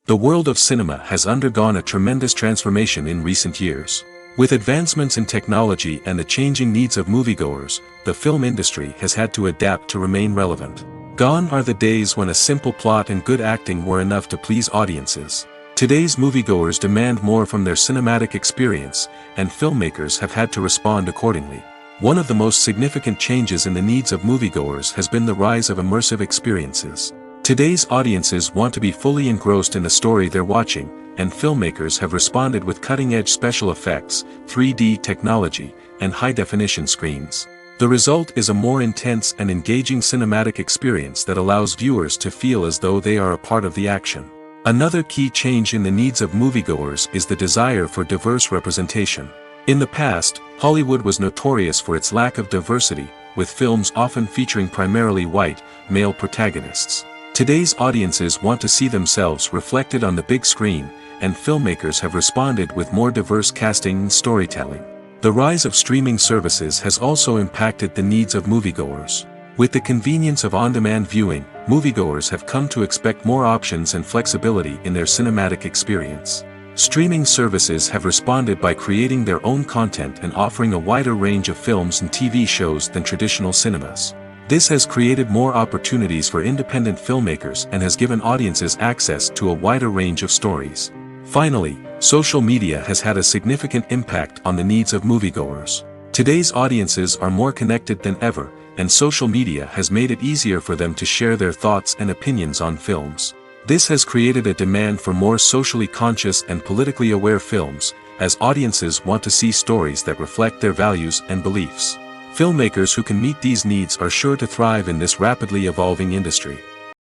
The world of cinema has undergone a tremendous transformation in recent years. With advancements in technology and the changing needs of moviegoers, the film industry has had to adapt to remain relevant. Gone are the days when a simple plot and good acting were enough to please audiences. Today's moviegoers demand more from their cinematic experience, and filmmakers have had to respond accordingly. One of the most significant changes in the needs of moviegoers has been the rise of immersive experiences. Today's audiences want to be fully engrossed in the story they're watching, and filmmakers have responded with cutting-edge special effects, 3D technology, and high-definition screens. The result is a more intense and engaging cinematic experience that allows viewers to feel as though they are a part of the action. Another key change in the needs of moviegoers is the desire for diverse representation. In the past, Hollywood was notorious for its lack of diversity, with films often featuring primarily white, male protagonists. Today's audiences want to see themselves reflected on the big screen, and filmmakers have responded with more diverse casting and storytelling. The rise of streaming services has also impacted the needs of moviegoers. With the convenience of on-demand viewing, moviegoers have come to expect more options and flexibility in their cinematic experience. Streaming services have responded by creating their own content and offering a wider range of films and TV shows than traditional cinemas. This has created more opportunities for independent filmmakers and has given audiences access to a wider range of stories. Finally, social media has had a significant impact on the needs of moviegoers. Today's audiences are more connected than ever, and social media has made it easier for them to share their thoughts and opinions on films. This has created a demand for more socially conscious and politically aware films, as audiences want to see stories that reflect their values and beliefs. Filmmakers who can meet these needs are sure to thrive in this rapidly evolving industry.